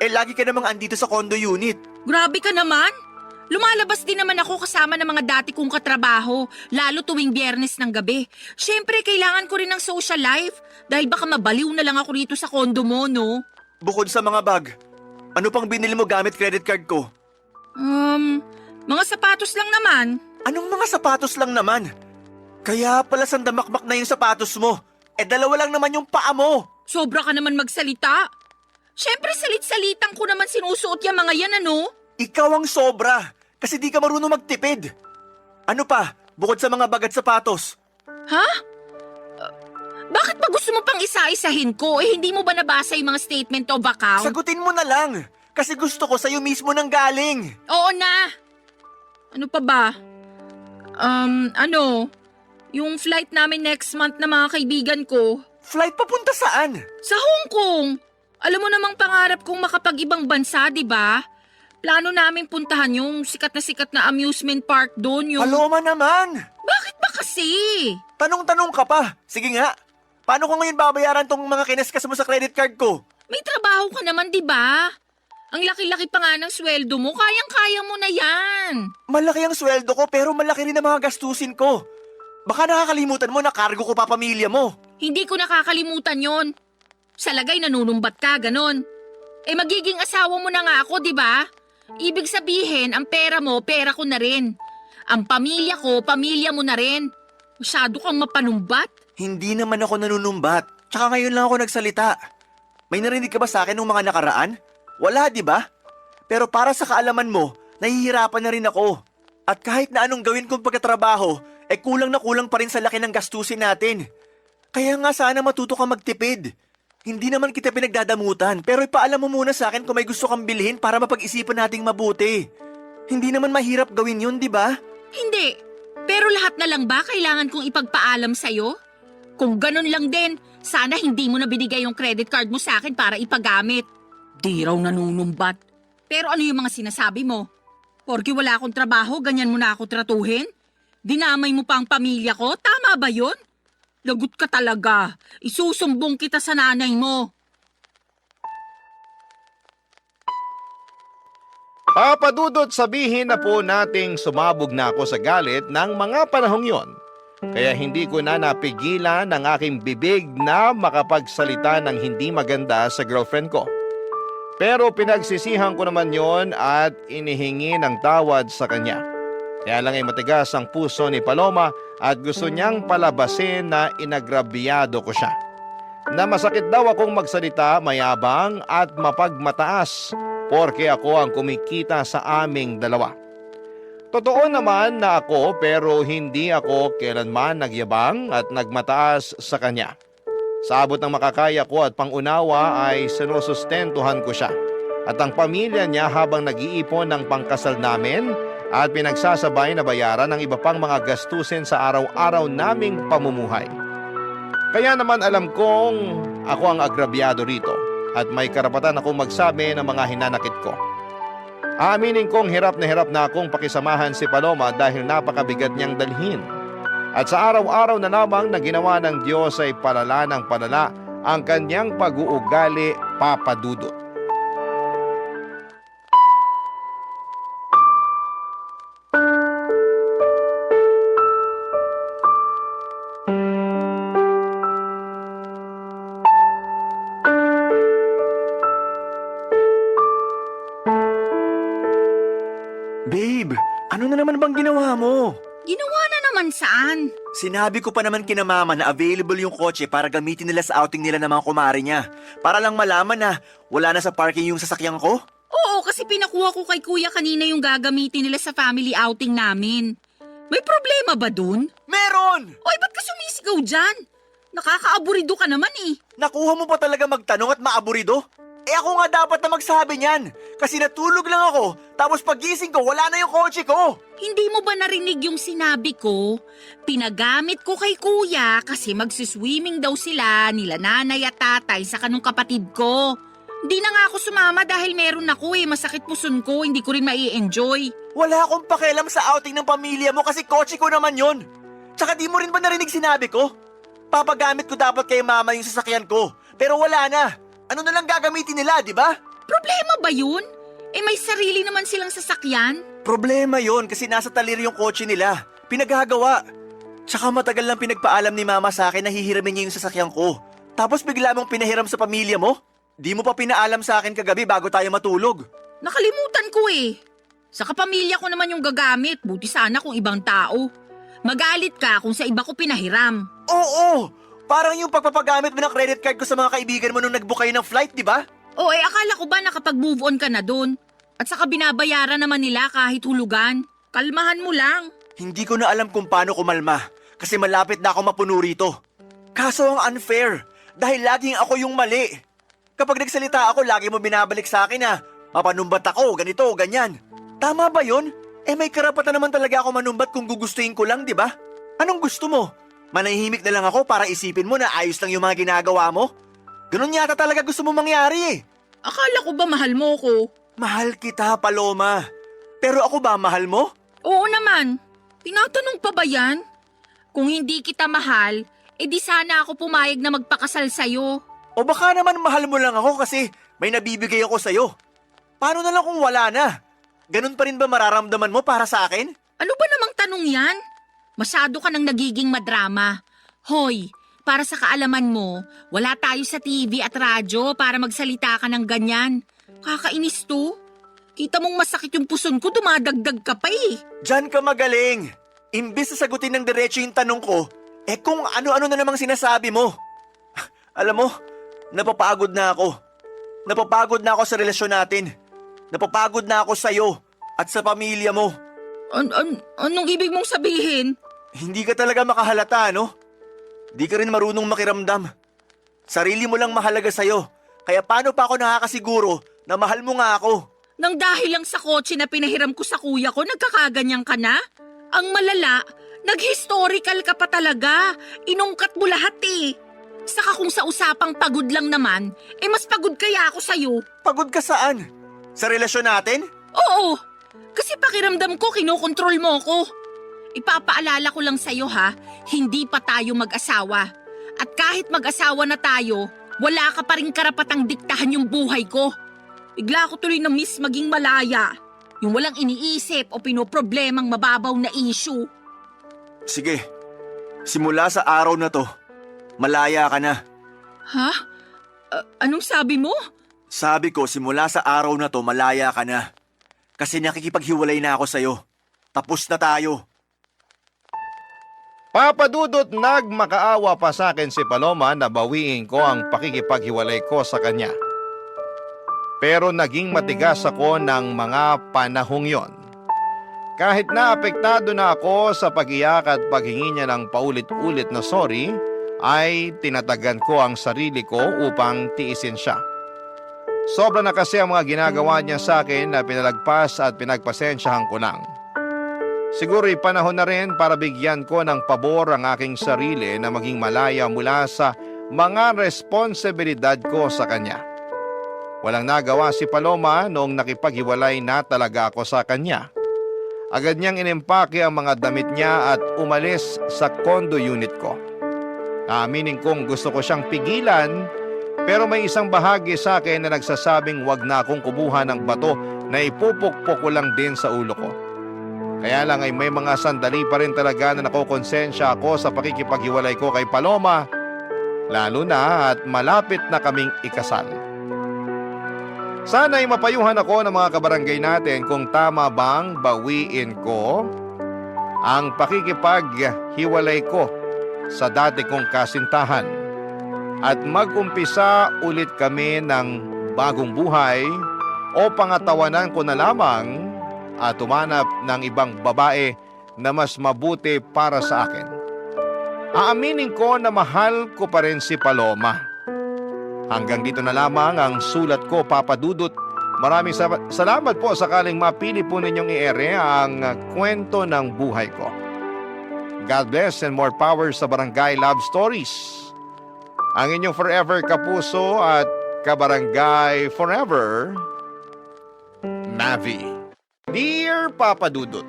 Lagi ka namang andito sa condo unit. Grabe ka naman. Lumalabas din naman ako kasama ng mga dati kong katrabaho, lalo tuwing Biyernes ng gabi. Siyempre, kailangan ko rin ng social life dahil baka mabaliw na lang ako rito sa condo mo, no? Bukod sa mga bag, ano pang binili mo gamit credit card ko? Mga sapatos lang naman. Anong mga sapatos lang naman? Kaya pala sandamakmak na yung sapatos mo. Dalawa lang naman yung paa mo. Sobra ka naman magsalita. Siyempre, salit-salitan ko naman sinusuot yung mga yan, ano? Ikaw ang sobra, kasi di ka marunong magtipid. Ano pa, bukod sa mga bag at sapatos? Ha? Bakit ba gusto mo pang isa-isahin ko? Hindi mo ba nabasa yung mga statement of account? Sagutin mo na lang, kasi gusto ko sa'yo mismo nang galing. Oo na. Ano pa ba? Yung flight namin next month na mga kaibigan ko. Flight papunta saan? Sa Hong Kong. Alam mo namang pangarap kong makapag-ibang bansa, di ba? Plano namin puntahan yung sikat na amusement park doon. Paloma naman! Bakit ba kasi? Tanong-tanong ka pa. Sige nga, paano ko ngayon babayaran tong mga kinaskas mo sa credit card ko? May trabaho ka naman, di ba? Ang laki-laki pa nga ng sweldo mo, kayang-kaya mo na yan. Malaki ang sweldo ko pero malaki rin ang mga gastusin ko. Baka nakakalimutan mo na cargo ko pa pamilya mo. Hindi ko nakakalimutan yon. Sa lagay nanunumbat ka, ganon. Magiging asawa mo na nga ako, di ba? Ibig sabihin, ang pera mo, pera ko na rin. Ang pamilya ko, pamilya mo na rin. Masyado kang mapanumbat. Hindi naman ako nanunumbat. Tsaka ngayon lang ako nagsalita. May narinig ka ba sa akin nung mga nakaraan? Wala, di ba? Pero para sa kaalaman mo, nahihirapan na rin ako. At kahit na anong gawin kong pagkatrabaho, kulang na kulang pa rin sa laki ng gastusin natin. Kaya nga sana matuto kang magtipid. Hindi naman kita pinagdadamutan, pero ipaalam mo muna sa akin kung may gusto kang bilhin para mapag-isipan nating mabuti. Hindi naman mahirap gawin yun, di ba? Hindi. Pero lahat na lang ba kailangan kong ipagpaalam sa'yo? Kung ganun lang din, sana hindi mo na binigay yung credit card mo sa akin para ipagamit. Di raw nanunumbat. Pero ano yung mga sinasabi mo? Porke wala akong trabaho, ganyan mo na ako tratuhin? Dinamay mo pa ang pamilya ko? Tama ba yun? Lagot ka talaga. Isusumbong kita sa nanay mo. Papadudot, sabihin na po nating sumabog na ako sa galit ng mga panahong yon. Kaya hindi ko na napigilan ang aking bibig na makapagsalita ng hindi maganda sa girlfriend ko. Pero pinagsisihan ko naman yon at inihingi ng tawad sa kanya. Kaya lang ay matigas ang puso ni Paloma at gusto niyang palabasin na inagrabyado ko siya. Na masakit daw akong magsalita, mayabang at mapagmataas porke ako ang kumikita sa aming dalawa. Totoo naman na ako pero hindi ako kailanman nagyabang at nagmataas sa kanya. Sa abot ng makakaya ko at pangunawa ay sinusustentuhan ko siya at ang pamilya niya habang nag-iipon ng pangkasal namin at pinagsasabay na bayaran ng iba pang mga gastusin sa araw-araw naming pamumuhay. Kaya naman alam kong ako ang agrabyado rito at may karapatan akong magsabi ng mga hinanakit ko. Aaminin kong hirap na akong pakisamahan si Paloma dahil napakabigat niyang dalhin. At sa araw-araw na lamang na ginawa ng Diyos ay palala ng palala ang kanyang pag-uugali, Papa Dudut. Babe, ano na naman bang ginawa mo? Ginawa na naman saan? Sinabi ko pa naman kina mama na available yung kotse para gamitin nila sa outing nila ng mga kumare niya. Para lang malaman na wala na sa parking yung sasakyan ko. Oo, kasi pinakuha ko kay kuya kanina yung gagamitin nila sa family outing namin. May problema ba dun? Meron! Oy, ba't ka sumisigaw dyan? Nakakaaburido ka naman eh. Nakuha mo pa talaga magtanong at maaburido? Ako nga dapat na magsabi niyan. Kasi natulog lang ako, tapos pagising ko wala na yung kotse ko. Hindi mo ba narinig yung sinabi ko? Pinagamit ko kay kuya kasi magsiswimming daw sila nila nanay at tatay sa kanong kapatid ko. Hindi na nga ako sumama dahil meron ako masakit puson ko, hindi ko rin mai-enjoy. Wala akong pakialam sa outing ng pamilya mo kasi kotse ko naman yon. Tsaka di mo rin ba narinig sinabi ko? Papagamit ko dapat kay mama yung sasakyan ko, pero wala na. Ano na lang gagamitin nila, di ba? Problema ba yun? May sarili naman silang sasakyan. Problema yon kasi nasa talir yung kotse nila. Pinaghagawa. Tsaka matagal lang pinagpaalam ni mama sa akin na hihiramin niya yung sasakyan ko. Tapos bigla mong pinahiram sa pamilya mo? Di mo pa pinaalam sa akin kagabi bago tayo matulog. Nakalimutan ko Sa kapamilya ko naman yung gagamit, buti sana kung ibang tao. Magalit ka kung sa iba ko pinahiram. Oo! Parang yung pagpapagamit mo ng credit card ko sa mga kaibigan mo nung nag-book kayo ng flight, di ba? Akala ko ba nakapag-move on ka na dun? At saka binabayaran naman nila kahit hulugan. Kalmahan mo lang. Hindi ko na alam kung paano kumalma kasi malapit na ako mapuno rito. Kaso ang unfair dahil laging ako yung mali. Kapag nagsalita ako, lagi mo binabalik sa akin na mapanumbat ako, ganito, ganyan. Tama ba yun? May karapatan naman talaga ako manumbat kung gugustuhin ko lang, di ba? Anong gusto mo? Manahimik na lang ako para isipin mo na ayos lang yung mga ginagawa mo? Ganun yata talaga gusto mo mangyari Akala ko ba mahal mo ko? Mahal kita, Paloma. Pero ako ba mahal mo? Oo naman. Tinatanong pa ba yan? Kung hindi kita mahal, di sana ako pumayag na magpakasal sa'yo. O baka naman mahal mo lang ako kasi may nabibigay ako sa'yo. Paano na lang kung wala na? Ganun pa rin ba mararamdaman mo para sa akin? Ano ba namang tanong yan? Masyado ka nang nagiging madrama. Hoy, para sa kaalaman mo, wala tayo sa TV at radyo para magsalita ka ng ganyan. Kakainis to. Kita mong masakit yung puson ko, dumadagdag ka pa Diyan ka magaling. Imbis na sagutin ng diretso yung tanong ko, kung ano-ano na namang sinasabi mo. Alam mo, napapagod na ako. Napapagod na ako sa relasyon natin. Napapagod na ako sa'yo at sa pamilya mo. Anong ibig mong sabihin? Hindi ka talaga makahalata, no? Di ka rin marunong makiramdam. Sarili mo lang mahalaga sa'yo. Kaya paano pa ako nakakasiguro na mahal mo nga ako? Nang dahil lang sa kotse na pinahiram ko sa kuya ko, nagkakaganyan ka na? Ang malala, nag-historical ka pa talaga. Inungkat mo lahat Saka kung sa usapang pagod lang naman, mas pagod kaya ako sa'yo. Pagod ka saan? Sa relasyon natin? Oo, kasi pakiramdam ko kinokontrol mo ko. Ipapaalala ko lang sa'yo hindi pa tayo mag-asawa. At kahit mag-asawa na tayo, wala ka pa rin karapatang diktahan yung buhay ko. Bigla ko tuloy na miss maging malaya. Yung walang iniisip o pinoproblemang mababaw na issue. Sige, Simula sa araw na to, malaya ka na. Ha? Anong sabi mo? Sabi ko, simula sa araw na to, malaya ka na. Kasi nakikipaghiwalay na ako sa'yo. Tapos na tayo. Papa Dudut, nagmakaawa pa sa akin si Paloma na bawiin ko ang pakikipaghiwalay ko sa kanya. Pero naging matigas ako ng mga panahong yon. Kahit na apektado na ako sa pag-iyak at paghingi niya ng paulit-ulit na sorry, ay tinatagan ko ang sarili ko upang tiisin siya. Sobra na kasi ang mga ginagawa niya sa akin na pinalagpas at pinagpasensyahan ko lang. Siguro'y panahon na rin para bigyan ko ng pabor ang aking sarili na maging malaya mula sa mga responsibilidad ko sa kanya. Walang nagawa si Paloma noong nakipaghiwalay na talaga ako sa kanya. Agad niyang inimpake ang mga damit niya at umalis sa condo unit ko. Aaminin kong gusto ko siyang pigilan, pero may isang bahagi sa akin na nagsasabing wag na akong kubuhan ng bato na ipupukpok ko lang din sa ulo ko. Kaya lang ay may mga sandali pa rin talaga na nakokonsensya ako sa pakikipaghiwalay ko kay Paloma, lalo na at malapit na kaming ikasal. Sana ay mapayuhan ako ng mga kabarangay natin kung tama bang bawiin ko ang pakikipaghiwalay ko sa dati kong kasintahan at mag-umpisa ulit kami ng bagong buhay o pangatawanan ko na lamang at tumanap ng ibang babae na mas mabuti para sa akin. Aaminin ko na mahal ko pa rin si Paloma. Hanggang dito na lamang ang sulat ko, Papa Dudut. Maraming salamat po sakaling mapili po ninyong i-ere ang kwento ng buhay ko. God bless and more power sa Barangay Love Stories. Ang inyong forever kapuso at kabarangay forever, Mavi. Dear Papa Dudut,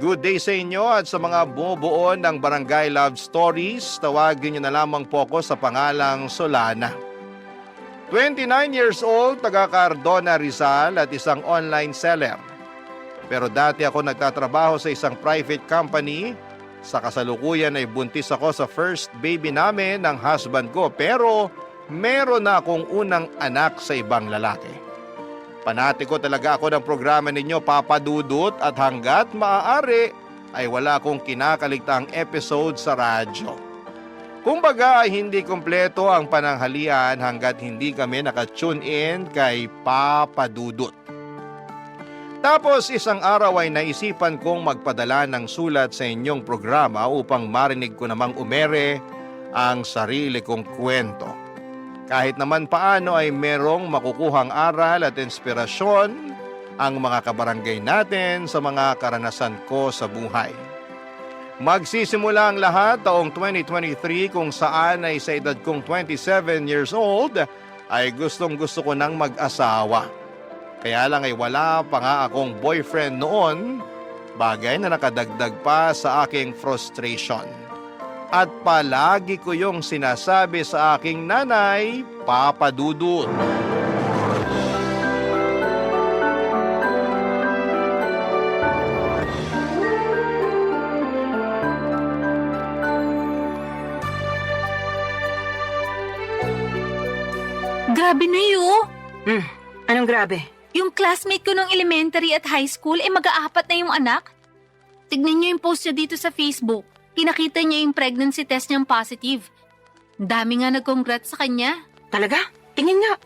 good day sa inyo at sa mga bumubuo ng Barangay Love Stories, tawagin niyo na lamang po ako sa pangalang Solana. 29 years old, taga Cardona, Rizal at isang online seller. Pero dati ako nagtatrabaho sa isang private company. Sa kasalukuyan ay buntis ako sa first baby namin ng husband ko, pero meron na akong unang anak sa ibang lalaki. Panati ko talaga ako ng programa ninyo, Papa Dudut, at hanggat maaari ay wala akong kinakaligtaang episode sa radyo. Kumbaga ay hindi kumpleto ang pananghalian hanggat hindi kami nakatune in kay Papa Dudut. Tapos isang araw ay naisipan kong magpadala ng sulat sa inyong programa upang marinig ko namang umere ang sarili kong kwento. Kahit naman paano ay merong makukuhang aral at inspirasyon ang mga kabarangay natin sa mga karanasan ko sa buhay. Magsisimula ang lahat taong 2023 kung saan ay sa edad kong 27 years old ay gustong-gusto ko nang mag-asawa. Kaya lang ay wala pa nga akong boyfriend noon, bagay na nakadagdag pa sa aking frustration. At palagi ko yung sinasabi sa aking nanay, Papa Dudut. Grabe na yun. Anong grabe? Yung classmate ko nung elementary at high school, mag-aapat na yung anak. Tignan niyo yung post niya dito sa Facebook. Pinakita niya yung pregnancy test niyang positive. Dami nga nag-congrats sa kanya. Talaga? Tingin nga.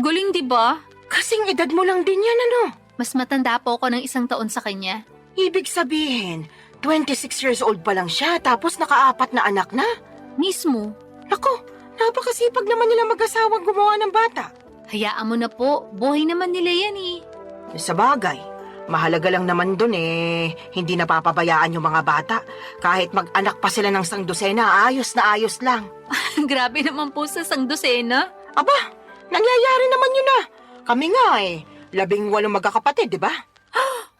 Galing, di ba? Kasing edad mo lang din yan, ano? Mas matanda po ako ng 1 taon sa kanya. Ibig sabihin, 26 years old pa lang siya tapos nakaapat na anak na? Mismo. Naku, napakasipag naman nila mag-asawang gumawa ng bata. Hayaan mo na po, buhay naman nila yan eh. Sa bagay, mahalaga lang naman dun hindi napapabayaan yung mga bata. Kahit mag-anak pa sila ng 100, ayos na ayos lang. Grabe naman po sa sangdosena. Aba, nangyayari naman yun na. Kami nga 18 magkakapatid, di ba?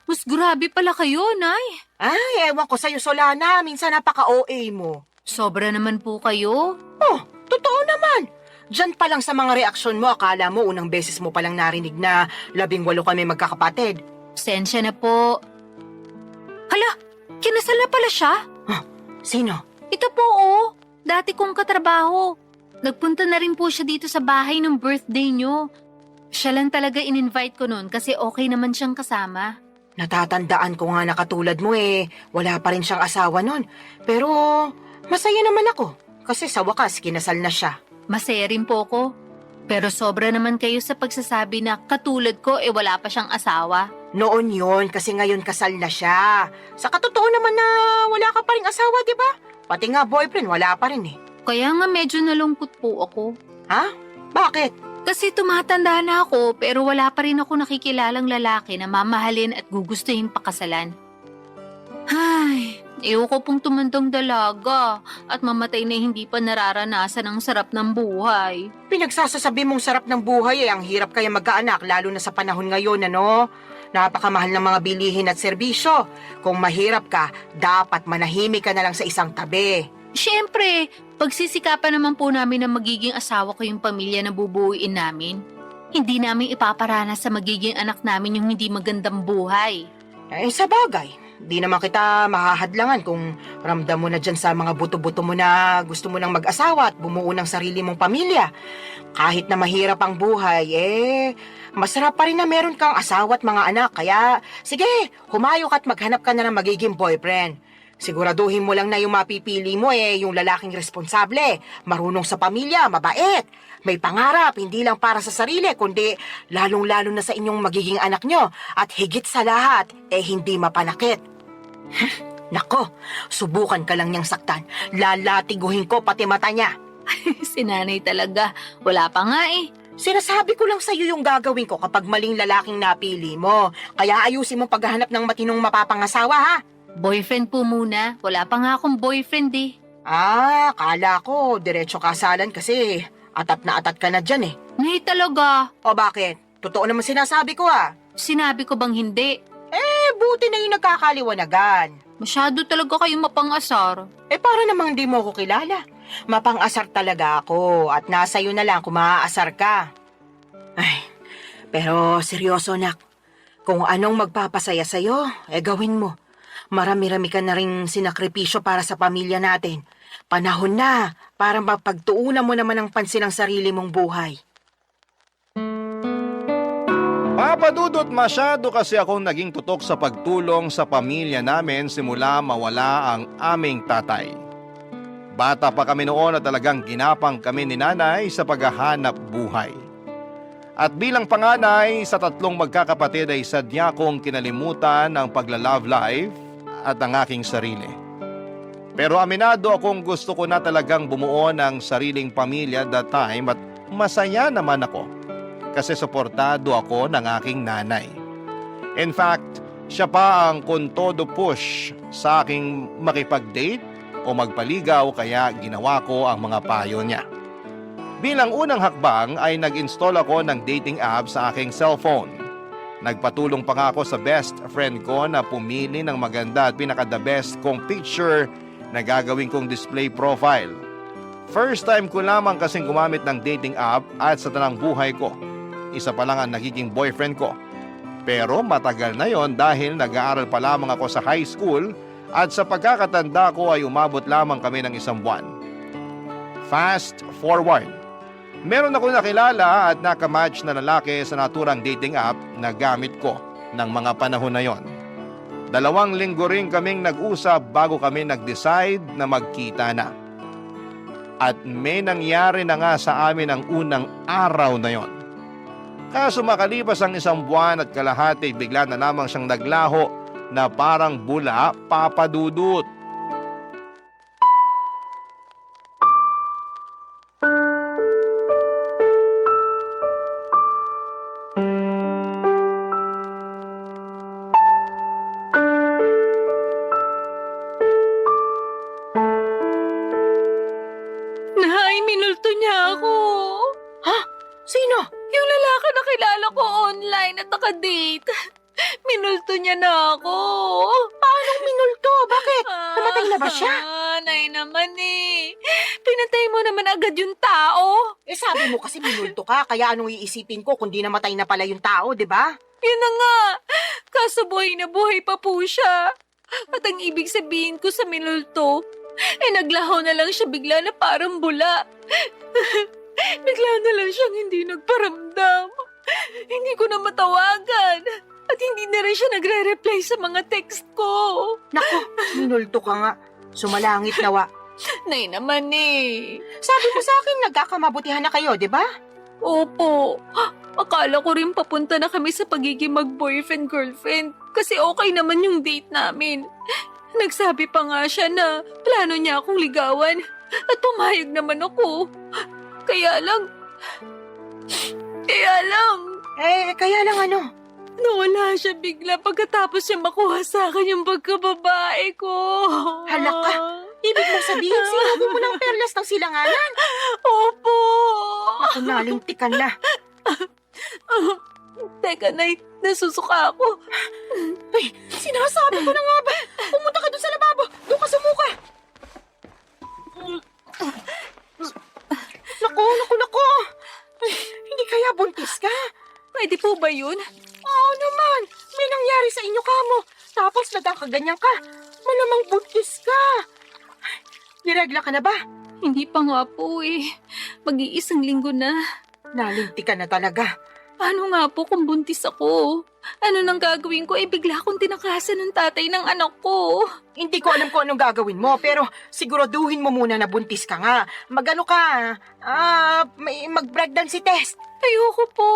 Mas grabe pala kayo, Nay. Ay, ewan ko sa'yo, Solana. Minsan napaka-OA mo. Sobra naman po kayo. Oh, totoo naman. Diyan pa lang sa mga reaksyon mo, akala mo unang beses mo palang narinig na 18 kami magkakapatid. Sensya na po. Hala, Kinasal na pala siya? Sino? Ito po oh, dati kong katrabaho. Nagpunta na rin po siya dito sa bahay ng birthday niyo. Siya lang talaga in-invite ko noon kasi okay naman siyang kasama. Natatandaan ko nga na katulad mo wala pa rin siyang asawa nun. Pero masaya naman ako kasi sa wakas kinasal na siya. Masaya rin po ko. Pero sobra naman kayo sa pagsasabi na katulad ko wala pa siyang asawa. Noon yon kasi ngayon kasal na siya. Sa katotoo naman na wala ka pa rin asawa, di ba? Pati nga boyfriend, wala pa rin Kaya nga medyo nalungkot po ako. Ha? Bakit? Kasi tumatanda na ako pero wala pa rin ako nakikilalang lalaki na mamahalin at gugustuhin pakasalan. Ay, ayoko pong tumandang dalaga at mamatay na hindi pa nararanasan ang sarap ng buhay. Pinagsasasabi mong sarap ng buhay ang hirap kaya magkaanak lalo na sa panahon ngayon, ano? Napakamahal ng mga bilihin at serbisyo. Kung mahirap ka, dapat manahimik ka na lang sa isang tabi. Siyempre, pagsisikapan naman po namin na magiging asawa ko yung pamilya na bubuuin namin. Hindi namin ipaparanas sa magiging anak namin yung hindi magandang buhay. Sa bagay, di naman kita mahahadlangan kung ramdam mo na dyan sa mga buto-buto mo na gusto mo nang mag-asawa at bumuo ng sarili mong pamilya. Kahit na mahirap ang buhay, masarap pa rin na meron kang asawa at mga anak. Kaya, sige, humayok at maghanap ka na ng magiging boyfriend. Siguraduhin mo lang na yung mapipili mo yung lalaking responsable, marunong sa pamilya, mabait, may pangarap, hindi lang para sa sarili, kundi lalong-lalo na sa inyong magiging anak nyo, at higit sa lahat, hindi mapanakit. Nako, subukan ka lang niyang saktan, lalatiguhin ko pati mata niya. Si nanay talaga, wala pa nga Sinasabi ko lang sa'yo yung gagawin ko kapag maling lalaking napili mo, kaya ayusin mo paghahanap ng matinong mapapangasawa, ha? Boyfriend po muna, wala pa nga akong boyfriend Kala ko, diretso kasalan kasi atat na atat ka na dyan Nay talaga, O bakit? Totoo naman sinasabi ko sinabi ko bang hindi? Buti na yung nagkakaliwanagan. Masyado talaga kayo mapangasar. Para namang di mo ko kilala. Mapang-asar talaga ako at nasa iyo na lang kung maaasar ka. Pero seryoso nak, kung anong magpapasaya sa'yo, gawin mo. Marami-rami ka na rin sinakripisyo para sa pamilya natin. Panahon na para mapagtuunan mo naman ang pansin ng sarili mong buhay. Papa Dudut, masyado kasi akong naging tutok sa pagtulong sa pamilya namin simula mawala ang aming tatay. Bata pa kami noon na talagang ginapang kami ni nanay sa paghahanap buhay. At bilang panganay sa 3 magkakapatid ay sadya kong kinalimutan ang pagla-love life at ang aking sarili. Pero aminado akong gusto ko na talagang bumuo ng sariling pamilya that time at masaya naman ako kasi suportado ako ng aking nanay. In fact, siya pa ang kontodo push sa aking makipag-date o magpaligaw kaya ginawa ko ang mga payo niya. Bilang unang hakbang ay nag-install ako ng dating app sa aking cellphone. Nagpatulong pa nga ako sa best friend ko na pumili ng maganda at pinaka-the best kong picture na gagawin kong display profile. First time ko lamang kasing gumamit ng dating app at sa tanang buhay ko, isa pa lang ang nagiging boyfriend ko. Pero matagal na yon dahil nag-aaral pa lamang ako sa high school at sa pagkakatanda ko ay umabot lamang kami ng 1 buwan. Fast forward. Meron ako nakilala at nakamatch na lalaki sa naturang dating app na gamit ko ng mga panahon na yon. 2 linggo rin kaming nag-usap bago kami nag-decide na magkita na. At may nangyari na nga sa amin ang unang araw na yon. Kaso makalipas ang 1 buwan at kalahati, bigla na lamang siyang naglaho na parang bula, Papa Dudut. Nay, minulto niya ako. Sino? Yung lalaki na kilala ko online at naka-date. Minulto niya na ako. Paano minulto? Bakit? Namatay na ba siya? Nay naman Pinatay mo naman agad yung tao. Sabi mo kasi minulto ka, kaya anong iisipin ko kung di namatay na pala yung tao, di ba? Yun na nga. Kaso buhay na buhay pa po siya. At ang ibig sabihin ko sa minulto, naglaho na lang siya bigla na parang bula. Bigla na lang siyang hindi nagparamdam. Hindi ko na matawagan. At hindi na rin siya nagre-reply sa mga text ko. Naku, minulto ka nga. Sumalangit nawa. Nay naman eh. Sabi mo sa akin, nagkakamabutihan na kayo, di ba? Opo. Akala ko rin papunta na kami sa pagiging mag-boyfriend-girlfriend kasi okay naman yung date namin. Nagsabi pa nga siya na plano niya akong ligawan at pumayag naman ako. Kaya lang... Kaya lang ano? Nawala siya bigla pagkatapos siya makuha sa akin yung pagkababae ko. Hala ka. Ibig mo sabihin, sinabi mo ng perlas ng silanganan. Opo. Naku, nalintikan na. Teka, Nay, nasusuka ako. Ay, sinasabi ko na nga ba? Pumunta ka doon sa lababo. Doon ka sumuka. Naku. Ay, hindi kaya buntis ka? Pwede po ba yun? Oo naman. May nangyari sa inyo kamo. Tapos nagkakaganyan ka. Malamang buntis ka. Ay, niregla ka na ba? Hindi pa nga po eh. Mag-iisang linggo na. Nalintikan na talaga. Paano nga po kung buntis ako? Ano nang gagawin ko? Bigla akong tinakasan ng tatay ng anak ko. Hindi ko alam kung anong gagawin mo, pero siguraduhin mo muna na buntis ka nga. Magano ka? Mag-pregnancy test. Ayoko po.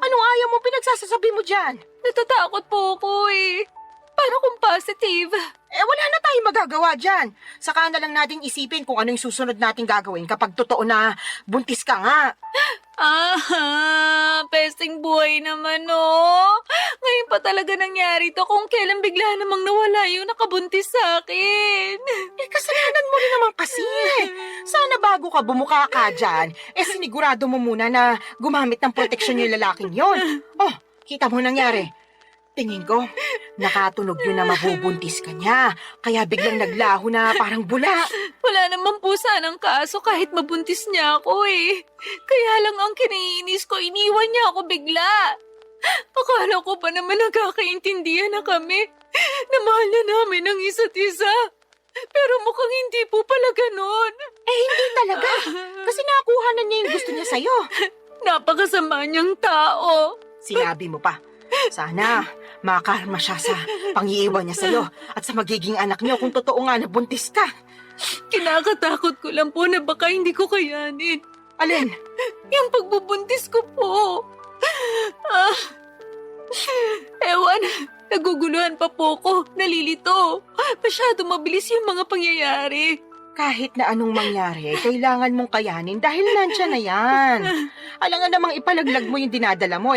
Anong ayaw mo pinagsasasabi mo dyan? Natatakot po ako eh. Paano kung positive? Wala na tayong magagawa dyan. Saka na lang natin isipin kung ano yung susunod nating gagawin kapag totoo na buntis ka nga. Pesting buhay naman oh. Ngayon pa talaga nangyari to kung kailan bigla namang nawala yung nakabuntis sa akin. Kasalanan mo rin naman kasi. Sana bago ka bumuka ka dyan, sinigurado mo muna na gumamit ng proteksyon yung lalaking yon. Oh, kita mo nangyari. Tingin ko, nakatunog yun na mabubuntis ka niya. Kaya biglang naglaho na parang bula. Wala naman po sanang kaso kahit mabuntis niya ako eh. Kaya lang ang kiniinis ko, iniwan niya ako bigla. Akala ko pa naman nagkakaintindihan na kami. Na mahal na namin ang isa't isa. Pero mukhang hindi po pala ganon. Hindi talaga. Kasi nakuha na niya yung gusto niya sa'yo. Napakasama niyang tao. Sinabi mo pa. Sana makarma siya sa pangiiwan niya sa'yo at sa magiging anak niyo kung totoo nga na buntis ka. Kinakatakot ko lang po na baka hindi ko kayanin. Alin? Yung pagbubuntis ko po. Ewan, naguguluhan pa po ko, nalilito. Masyado mabilis yung mga pangyayari. Kahit na anong mangyari, kailangan mong kayanin dahil nandiyan na yan. Alangan namang ipalaglag mo yung dinadala mo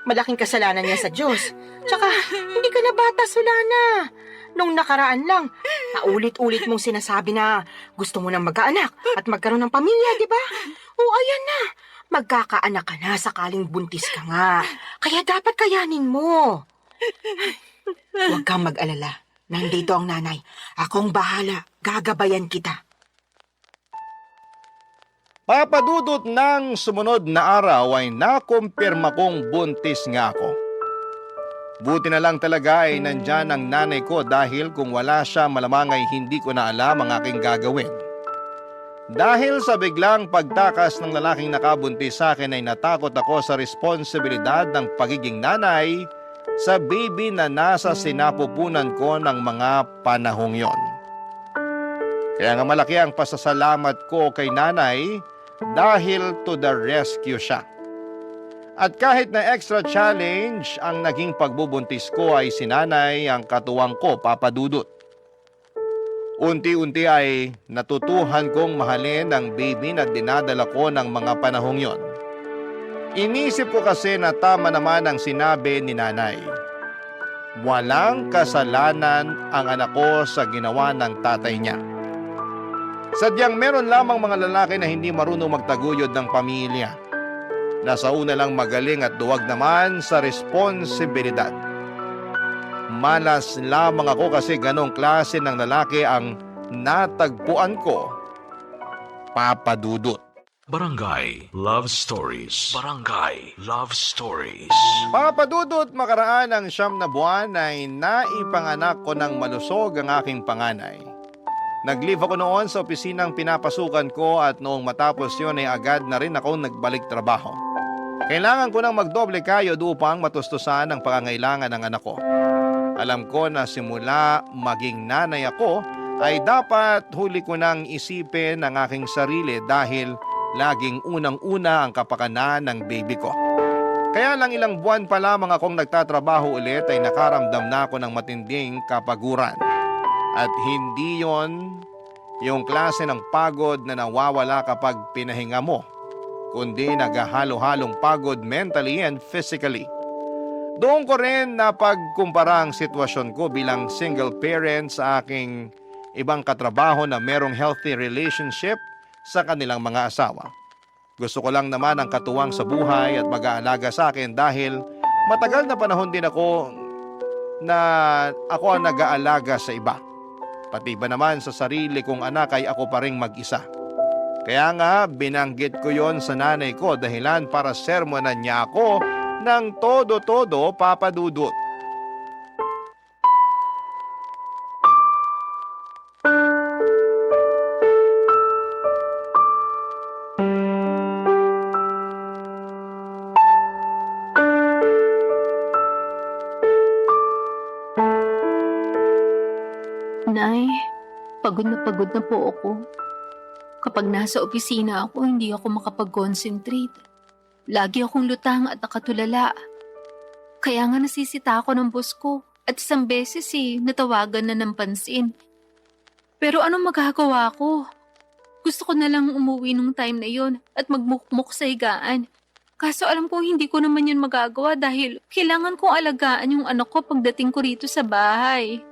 Malaking kasalanan niya sa Diyos. Tsaka, hindi ka na bata, Solana. Nung nakaraan lang, paulit-ulit mong sinasabi na gusto mo nang magkaanak at magkaroon ng pamilya, di ba? O ayan na, magkakaanak ka na sakaling buntis ka nga. Kaya dapat kayanin mo. Huwag kang mag-alala. Nandito ang nanay. Akong bahala. Gagabayan kita. Papadudot ng sumunod na araw ay nakumpirma kong buntis nga ako. Buti na lang talaga ay nandyan ang nanay ko dahil kung wala siya malamang ay hindi ko na alam ang aking gagawin. Dahil sa biglang pagtakas ng lalaking nakabuntis sa akin ay natakot ako sa responsibilidad ng pagiging nanay sa baby na nasa sinapupunan ko ng mga panahong yon. Kaya nga malaki ang pasasalamat ko kay nanay dahil to the rescue siya. At kahit na extra challenge ang naging pagbubuntis ko ay si nanay ang katuwang ko, Papa Dudut. Unti-unti ay natutuhan kong mahalin ang baby na dinadala ko ng mga panahong yon. Inisip ko kasi na tama naman ang sinabi ni nanay. Walang kasalanan ang anak ko sa ginawa ng tatay niya. Sadyang meron lamang mga lalaki na hindi marunong magtaguyod ng pamilya. Nasa una lang magaling at duwag naman sa responsibilidad. Malas lamang ako kasi ganong klase ng lalaki ang natagpuan ko, Papa Dudut. Barangay Love Stories. Barangay Love Stories. Papadudot, makaraan ng 9 na buwan ay naipanganak ko ng malusog ang aking panganay. Nag-leave ako noon sa opisinang pinapasukan ko at noong matapos yun ay agad na rin ako nagbalik trabaho. Kailangan ko nang magdoble kayod upang matustusan ang pangangailangan ng anak ko. Alam ko na simula maging nanay ako ay dapat huli ko nang isipin ang aking sarili dahil laging unang-una ang kapakanan ng baby ko. Kaya lang ilang buwan pa lamang akong nagtatrabaho ulit ay nakaramdam na ako ng matinding kapaguran. At hindi yon yung klase ng pagod na nawawala kapag pinahinga mo, kundi naghahalo-halong pagod mentally and physically. Doon ko rin napagkumpara ang sitwasyon ko bilang single parent sa aking ibang katrabaho na merong healthy relationship sa kanilang mga asawa. Gusto ko lang naman ang katuwang sa buhay at mag-aalaga sa akin dahil matagal na panahon din ako ang nag-aalaga sa iba. Pati ba naman sa sarili kong anak ay ako pa ring mag-isa. Kaya nga binanggit ko yon sa nanay ko dahilan para sermonan niya ako ng todo-todo, Papa Dudut. Nay, pagod na po ako. Kapag nasa opisina ako, hindi ako makapag-concentrate. Lagi akong lutang at nakatulala. Kaya nga nasisita ako ng boss ko at isang beses natawagan na ng pansin. Pero anong magagawa ko? Gusto ko na lang umuwi nung time na yon at magmukmuk sa higaan. Kaso alam kong hindi ko naman yun magagawa dahil kailangan kong alagaan yung anak ko pagdating ko rito sa bahay.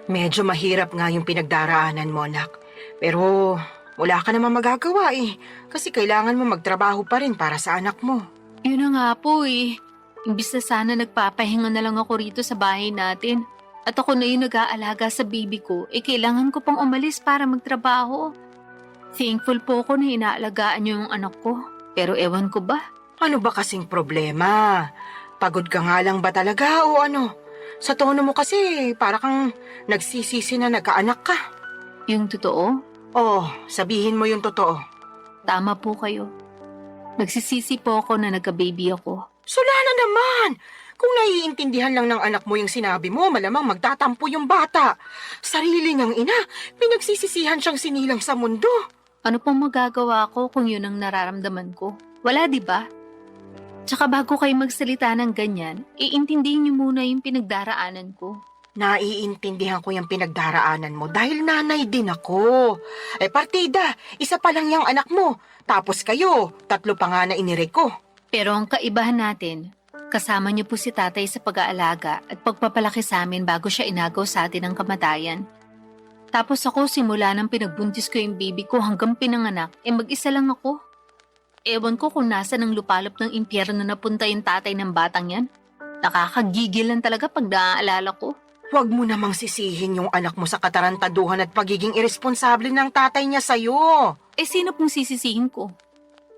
Medyo mahirap nga yung pinagdaraanan mo, anak. Pero wala ka naman magagawa kasi kailangan mo magtrabaho pa rin para sa anak mo. Yun na nga po Imbis na sana nagpapahinga na lang ako rito sa bahay natin. At ako na yung nag-aalaga sa baby ko, kailangan ko pang umalis para magtrabaho. Thankful po ako na inaalagaan niyo yung anak ko. Pero ewan ko ba? Ano ba kasing problema? Pagod ka nga lang ba talaga o ano? Sa tono mo kasi para kang nagsisisi na nagkaanak ka. Yung totoo? Oh, sabihin mo yung totoo. Tama po kayo. Nagsisisi po ako na nagka-baby ako. Sula na naman! Kung naiintindihan lang ng anak mo yung sinabi mo, malamang magtatampo yung bata. Sarili niyang ina, pinagsisisihan siyang sinilang sa mundo. Ano pong magagawa ko kung yun ang nararamdaman ko? Wala, di ba? Tsaka bago kayo magsalita ng ganyan, iintindihin niyo muna yung pinagdaraanan ko. Naiintindihan ko yung pinagdaraanan mo dahil nanay din ako. Partida, isa pa lang yung anak mo. Tapos kayo, 3 pa nga na inire ko. Pero ang kaibahan natin, kasama niyo po si tatay sa pag-aalaga at pagpapalaki sa amin bago siya inagaw sa atin ng kamatayan. Tapos ako simula nang pinagbuntis ko yung baby ko hanggang pinanganak, mag-isa lang ako. Ewan ko kung nasa ng lupalop ng impyerno na napunta yung tatay ng batang yan. Nakakagigil lang talaga pag naaalala ko. Huwag mo namang sisihin yung anak mo sa katarantaduhan at pagiging irresponsable ng tatay niya sa'yo. Sino pong sisisihin ko?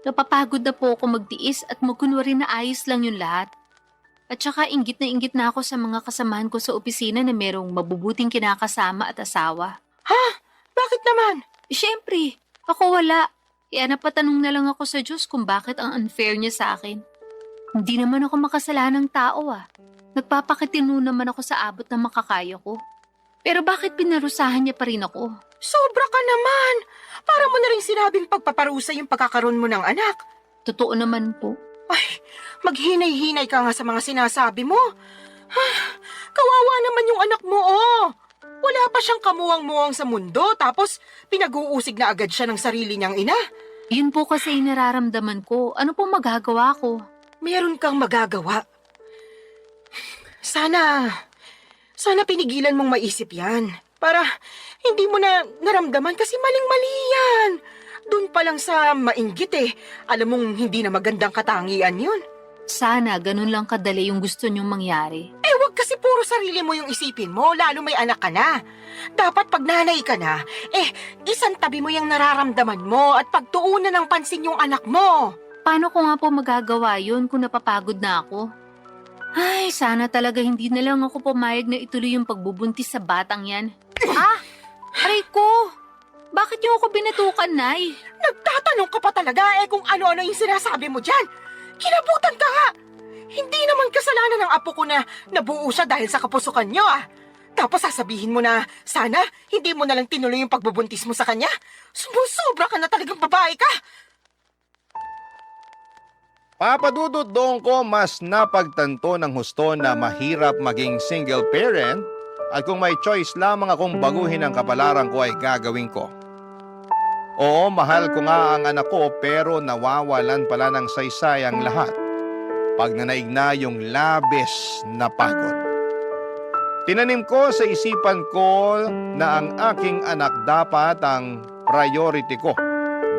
Napapagod na po ako magtiis at magkunwari na ayos lang yung lahat. At saka inggit na ako sa mga kasamahan ko sa opisina na merong mabubuting kinakasama at asawa. Ha? Bakit naman? Siyempre, ako wala. Kaya napatanong na lang ako sa Diyos kung bakit ang unfair niya sa akin. Hindi naman ako makasalanang tao Nagpapakitino naman ako sa abot na makakaya ko. Pero bakit pinarusahan niya pa rin ako? Sobra ka naman! Para mo na rin sinabing pagpaparusa yung pagkakaroon mo ng anak. Totoo naman po. Ay, maghinay-hinay ka nga sa mga sinasabi mo. Kawawa naman yung anak mo, Wala pa siyang kamuwang-muwang sa mundo, tapos pinag-uusig na agad siya ng sarili niyang ina. Yun po kasi nararamdaman ko. Ano pong magagawa ko? Meron kang magagawa. Sana pinigilan mong maisip yan. Para hindi mo na naramdaman kasi maling-mali yan. Doon pa lang sa mainggit alam mong hindi na magandang katangian yun. Sana ganun lang kadali yung gusto niyong mangyari. Wag Kasi puro sarili mo yung isipin mo, lalo may anak ka na. Dapat pag nanay ka na, isantabi mo yung nararamdaman mo at pagtuunan ng pansin yung anak mo. Paano ko nga po magagawa yun kung napapagod na ako? Ay, sana talaga hindi na lang ako pumayag na ituloy yung pagbubuntis sa batang yan. Aray ko! Bakit niyo ako binatukan, Nay? Nagtatanong ka pa talaga kung ano-ano yung sinasabi mo dyan. Kinabutan ka nga! Hindi naman kasalanan ng apo ko na nabuo siya dahil sa kapusukan niyo Tapos sasabihin mo na sana hindi mo na lang tinuloy yung pagbubuntis mo sa kanya. Sumusobra ka na talagang babae ka! Papadudot doon ko mas napagtanto ng husto na mahirap maging single parent at kung may choice lamang akong baguhin ang kapalaran ko ay gagawin ko. Oo, mahal ko nga ang anak ko pero nawawalan pala ng saysay ang lahat pag nanaig na yung labis na pagod. Tinanim ko sa isipan ko na ang aking anak dapat ang priority ko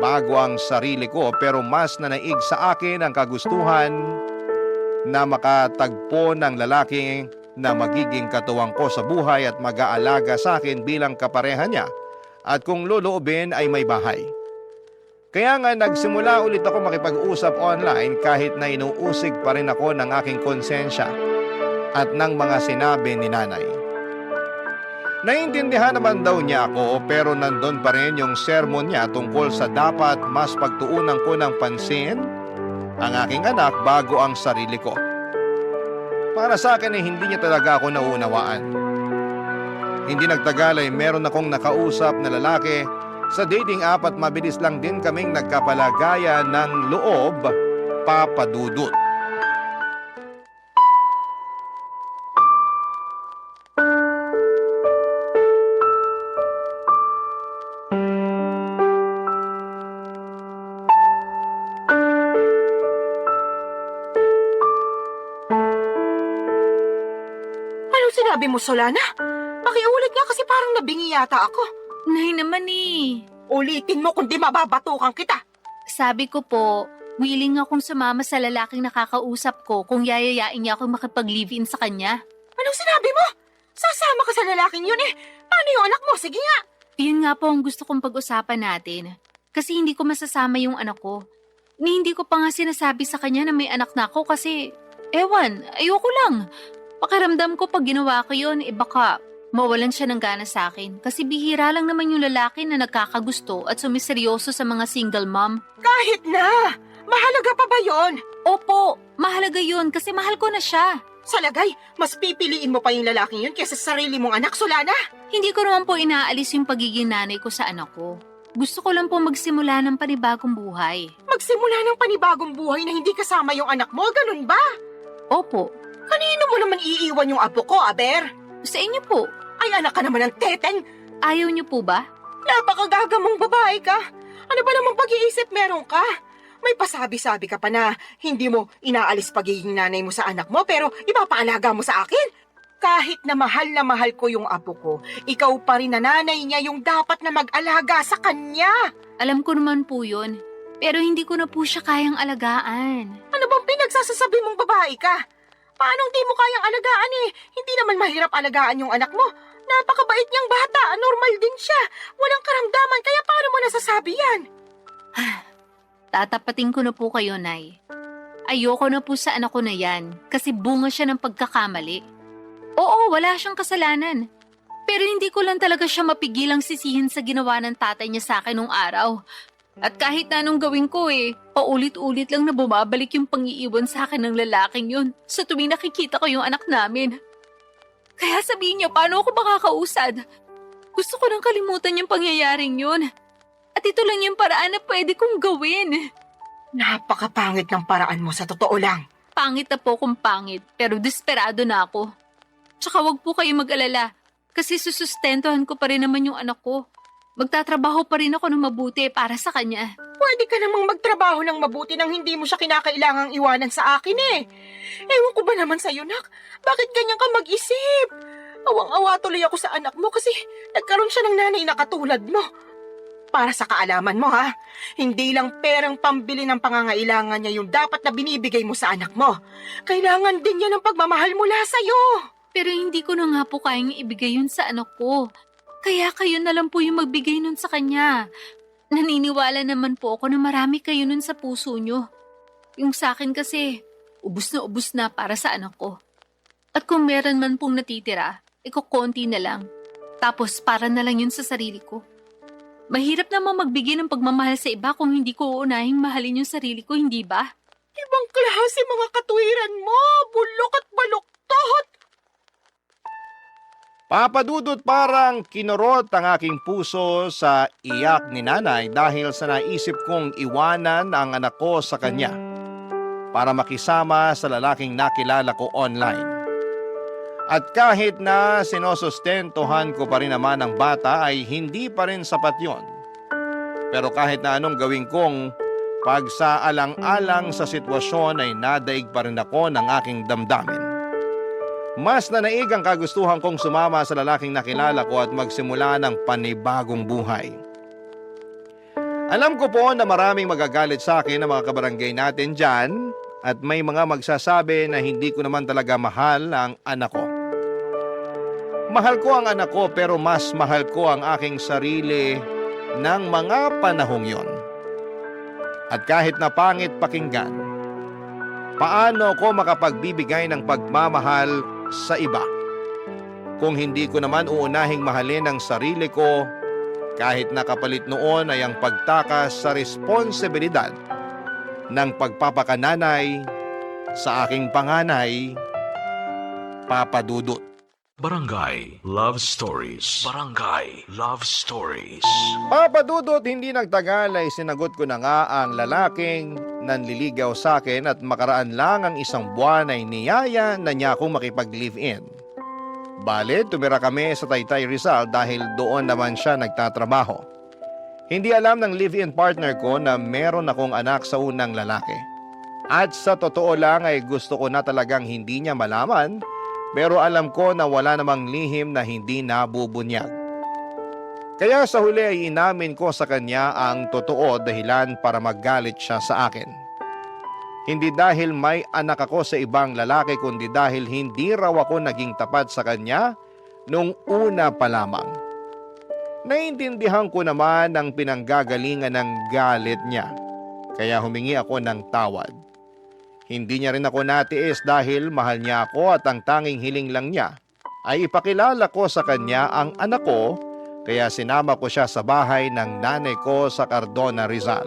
bago ang sarili ko pero mas nanaig sa akin ang kagustuhan na makatagpo ng lalaki na magiging katuwang ko sa buhay at mag-aalaga sa akin bilang kapareha niya at kung loloobin ay may bahay. Kaya nga nagsimula ulit ako makipag-usap online kahit na inuusig pa rin ako ng aking konsensya at ng mga sinabi ni nanay. Naiintindihan naman daw niya ako pero nandun pa rin yung sermon niya tungkol sa dapat mas pagtuunan ko ng pansin ang aking anak bago ang sarili ko. Para sa akin ay hindi niya talaga ako nauunawaan. Hindi nagtagal ay meron akong nakausap na lalaki sa dating app at mabilis lang din kaming nagkapalagaya ng loob, papadudot. Anong sinabi mo, Solana? Pakiulit nga kasi parang nabingi yata ako. Nay naman Ulitin mo kundi mababatukan kita. Sabi ko po, willing akong sumama sa lalaking nakakausap ko kung yayayain niya akong makipag-live-in sa kanya. Anong sinabi mo? Sasama ka sa lalaking yun Paano yung anak mo? Sige nga. Yun nga po ang gusto kong pag-usapan natin. Kasi hindi ko masasama yung anak ko. Hindi ko pa nga sinasabi sa kanya na may anak na ako kasi, ayoko lang. Pakiramdam ko pag ginawa ko yun, baka mawalan siya ng gana sa akin. Kasi bihira lang naman yung lalaki na nagkakagusto at sumiseryoso sa mga single mom. Kahit na! Mahalaga pa ba yon? Opo, mahalaga yun kasi mahal ko na siya. Sa lagay, mas pipiliin mo pa yung lalaking yun kaysa sa sarili mong anak, Solana. Hindi ko naman po inaalis yung pagiging nanay ko sa anak ko. Gusto ko lang po magsimula ng panibagong buhay. Magsimula ng panibagong buhay na hindi kasama yung anak mo, ganun ba? Opo, Kanino mo naman iiwan yung apo ko, Aber? sa inyo po. Ay, anak ka naman ng teteng. Ayaw niyo po ba? Napakagagamong babae ka. Ano ba namang pag-iisip meron ka? May pasabi-sabi ka pa na hindi mo inaalis pagiging nanay mo sa anak mo pero ipapaalaga mo sa akin. Kahit na mahal ko yung apo ko, ikaw pa rin na nanay niya yung dapat na mag-alaga sa kanya. Alam ko naman po yun. Pero hindi ko na po siya kayang alagaan. Ano bang pinagsasasabi mong babae ka? Paano hindi mo kayang alagaan Hindi naman mahirap alagaan yung anak mo. Napakabait niyang bata, normal din siya. Walang karamdaman, kaya paano mo nasasabi yan? Tatapatin ko na po kayo, Nay. Ayoko na po sa anak ko na yan kasi bunga siya ng pagkakamali. Oo, wala siyang kasalanan. Pero hindi ko lang talaga siya mapigilang sisihin sa ginawa ng tatay niya sa akin nung araw. At kahit na anong gawin ko paulit-ulit lang na bumabalik yung pangiiwan sa akin ng lalaking yun sa tuwing nakikita ko yung anak namin. Kaya sabihin niyo, paano ako makakausad? Gusto ko nang kalimutan yung pangyayaring yun. At ito lang yung paraan na pwede kong gawin. Napakapangit ng paraan mo, sa totoo lang. Pangit na po kung pangit, pero desperado na ako. Tsaka wag po kayo mag-alala, kasi susustentuhan ko pa rin naman yung anak ko. Magtatrabaho pa rin ako ng mabuti para sa kanya. Pwede ka namang magtrabaho ng mabuti nang hindi mo siya kinakailangang iwanan sa akin Ewan ko ba naman sa'yo, nak? Bakit ganyan ka mag-isip? Awang-awa tuloy ako sa anak mo kasi nagkaroon siya ng nanay na katulad mo. Para sa kaalaman mo hindi lang perang pambili ng pangangailangan niya yung dapat na binibigay mo sa anak mo. Kailangan din niya ng pagmamahal mula sa'yo. Pero hindi ko na nga po kayang ibigay yun sa anak ko. Kaya kayo na lang po yung magbigay nun sa kanya. Naniniwala naman po ako na marami kayo nun sa puso nyo. Yung sa akin kasi, ubus na para sa anak ko. At kung meron man pong natitira, konti na lang. Tapos para na lang yun sa sarili ko. Mahirap namang magbigay ng pagmamahal sa iba kung hindi ko uunahing mahalin yung sarili ko, hindi ba? Ibang klase mga katwiran mo, bulok at baluktot. Papa Dudut, parang kinurot ang aking puso sa iyak ni nanay dahil sa naisip kong iwanan ang anak ko sa kanya para makisama sa lalaking nakilala ko online. At kahit na sinosustentuhan ko pa rin naman ang bata ay hindi pa rin sapat yon. Pero kahit na anong gawin kong pagsaalang-alang sa sitwasyon ay nadaig pa rin ako ng aking damdamin. Mas nanaig ang kagustuhan kong sumama sa lalaking nakilala ko at magsimula ng panibagong buhay. Alam ko po na maraming magagalit sa akin ng mga kabarangay natin dyan at may mga magsasabi na hindi ko naman talaga mahal ang anak ko. Mahal ko ang anak ko pero mas mahal ko ang aking sarili ng mga panahong yon. At kahit na pangit pakinggan, paano ko makapagbibigay ng pagmamahal sa iba kung hindi ko naman uunahing mahalin ang sarili ko kahit nakapalit noon ay ang pagtakas sa responsibilidad ng pagpapakananay sa aking panganay, Papa Dudut. Barangay Love Stories. Barangay Love Stories. Papa Dudut, hindi nagtagal ay sinagot ko na nga ang lalaking nanliligaw sa akin at makaraan lang ang isang buwan ay niyaya na niya akong makipag-live-in. Bale, tumira kami sa Taytay Rizal dahil doon naman siya nagtatrabaho. Hindi alam ng live-in partner ko na meron akong anak sa unang lalaki. At sa totoo lang ay gusto ko na talagang hindi niya malaman, pero alam ko na wala namang lihim na hindi nabubunyag. Kaya sa huli ay inamin ko sa kanya ang totoo dahilan para maggalit siya sa akin. Hindi dahil may anak ako sa ibang lalaki kundi dahil hindi raw ako naging tapat sa kanya nung una pa lamang. Naintindihan ko naman ang pinanggagalingan ng galit niya, kaya humingi ako ng tawad. Hindi niya rin ako natiis dahil mahal niya ako at ang tanging hiling lang niya ay ipakilala ko sa kanya ang anak ko, kaya sinama ko siya sa bahay ng nanay ko sa Cardona, Rizal.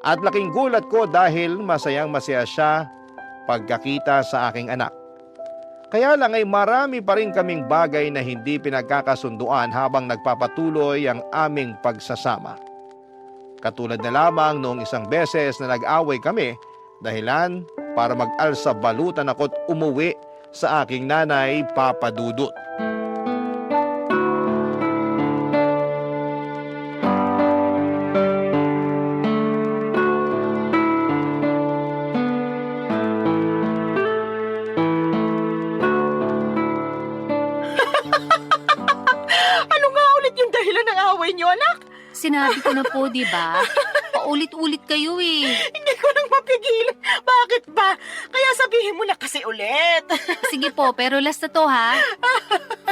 At laking gulat ko dahil masayang masaya siya pagkakita sa aking anak. Kaya lang ay marami pa rin kaming bagay na hindi pinagkakasunduan habang nagpapatuloy ang aming pagsasama. Katulad na lamang noong isang beses na nag-away kami, dahilan para mag-alsa balutan ako't umuwi sa aking nanay, Papa Dudut. Ano nga ulit yung dahilan ng away niyo, anak? Sinabi ko na po, di ba? Paulit-ulit kayo eh. Hindi ko nang mapigilan. Bakit ba? Kaya sabihin mo na kasi ulit. Sige po, pero last na to ha.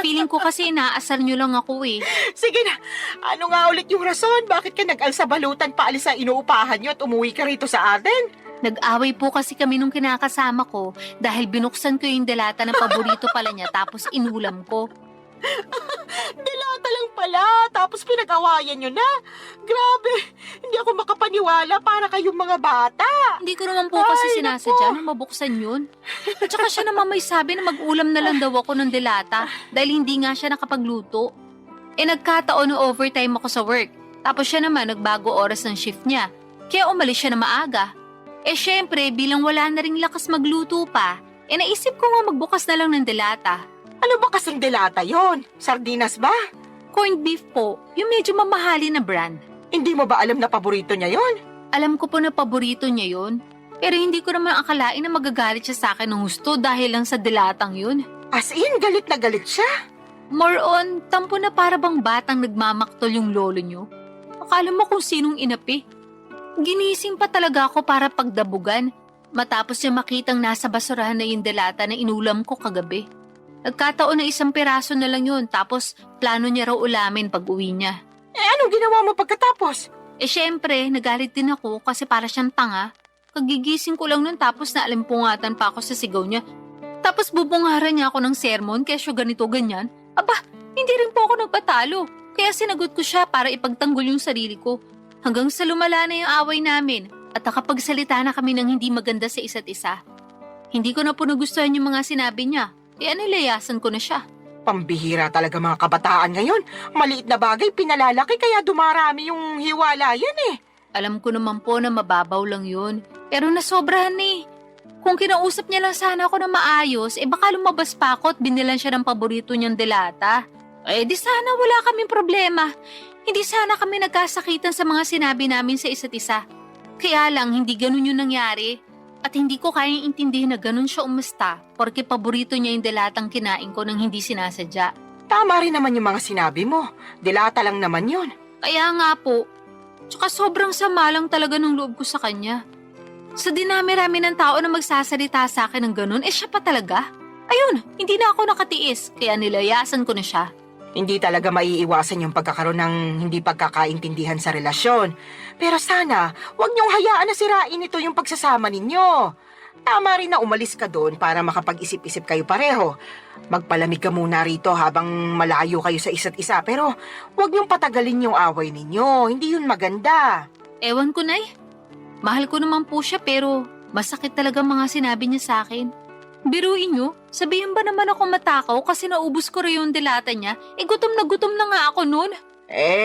Feeling ko kasi inaasar nyo lang ako eh. Sige na, ano nga ulit yung rason? Bakit ka nag-alsa balutan paalis sa inuupahan niyo at umuwi ka rito sa atin? Nag-away po kasi kami nung kinakasama ko dahil binuksan ko yung delata ng paborito pala niya tapos inulam ko. Dilata lang pala, tapos pinag-awayan nyo na. Grabe, hindi ako makapaniwala para kayong mga bata. Hindi ko naman po kasi Ay, sinasadya na mabuksan yun. At saka siya naman may sabi na mag-ulam na lang daw ako ng delata dahil hindi nga siya nakapagluto. Nagkataon na overtime ako sa work. Tapos siya naman nagbago oras ng shift niya. Kaya umalis siya na maaga. Syempre, bilang wala na ring lakas magluto pa, naisip ko nga magbukas na lang ng delata. Ano ba kasing delata yon? Sardinas ba? Corned beef po, yung medyo mamahali na brand. Hindi mo ba alam na paborito niya yon? Alam ko po na paborito niya yun, pero hindi ko naman akalain na magagalit siya sa akin ng gusto dahil lang sa dilatang yun. As in, galit na galit siya. More on, tampo na para bang batang nagmamaktol yung lolo niyo. Akala mo kung sinong inapi. Ginising pa talaga ako para pagdabugan, matapos niya makitang nasa basurahan na yung delata na inulam ko kagabi. Nagkataon na isang piraso na lang yun, tapos plano niya raw ulamin pag uwi niya. Anong ginawa mo pagkatapos? Syempre, nagalit din ako kasi para siyang tanga. Kagigising ko lang nun tapos naalimpungatan pa ako sa sigaw niya. Tapos bubungaran niya ako ng sermon kesyo ganito ganyan. Aba, hindi rin po ako nagpatalo. Kaya sinagot ko siya para ipagtanggol yung sarili ko. Hanggang sa lumala na yung away namin at nakapagsalita na kami ng hindi maganda sa isa't isa. Hindi ko na po nagustuhan yung mga sinabi niya. Kaya nilayasan ko na siya. Pambihira talaga mga kabataan ngayon. Maliit na bagay pinalalaki kaya dumarami yung hiwalayan eh. Alam ko naman po na mababaw lang yun. Pero nasobrahan eh. Kung kinausap niya lang sana ako na maayos, baka lumabas pa ako at binilan siya ng paborito niyang delata. Di sana wala kaming problema. Hindi sana kami nagkasakitan sa mga sinabi namin sa isa't isa. Kaya lang, hindi ganun yung nangyari. At hindi ko kayang intindihin na ganun siya umasta porque paborito niya yung delatang kinain ko nang hindi sinasadya. Tama rin naman yung mga sinabi mo. Dilata lang naman yun. Kaya nga po. Tsaka sobrang sama lang talaga ng loob ko sa kanya. Sa dinami-rami ng tao na magsasalita sa akin ng ganun, siya pa talaga. Ayun, hindi na ako nakatiis, kaya nilayasan ko na siya. Hindi talaga maiiwasan yung pagkakaroon ng hindi pagkakaintindihan sa relasyon. Pero sana, huwag niyong hayaan na sirain ito yung pagsasama ninyo. Tama rin na umalis ka doon para makapag-isip-isip kayo pareho. Magpalamig ka muna rito habang malayo kayo sa isa't isa. Pero huwag niyong patagalin yung away ninyo. Hindi yun maganda. Ewan ko, Nay. Mahal ko naman po siya pero masakit talaga mga sinabi niya sa akin. Biruin niyo, sabihin ba naman ako matakaw kasi naubos ko rin yung dilata niya? Gutom na nga ako noon.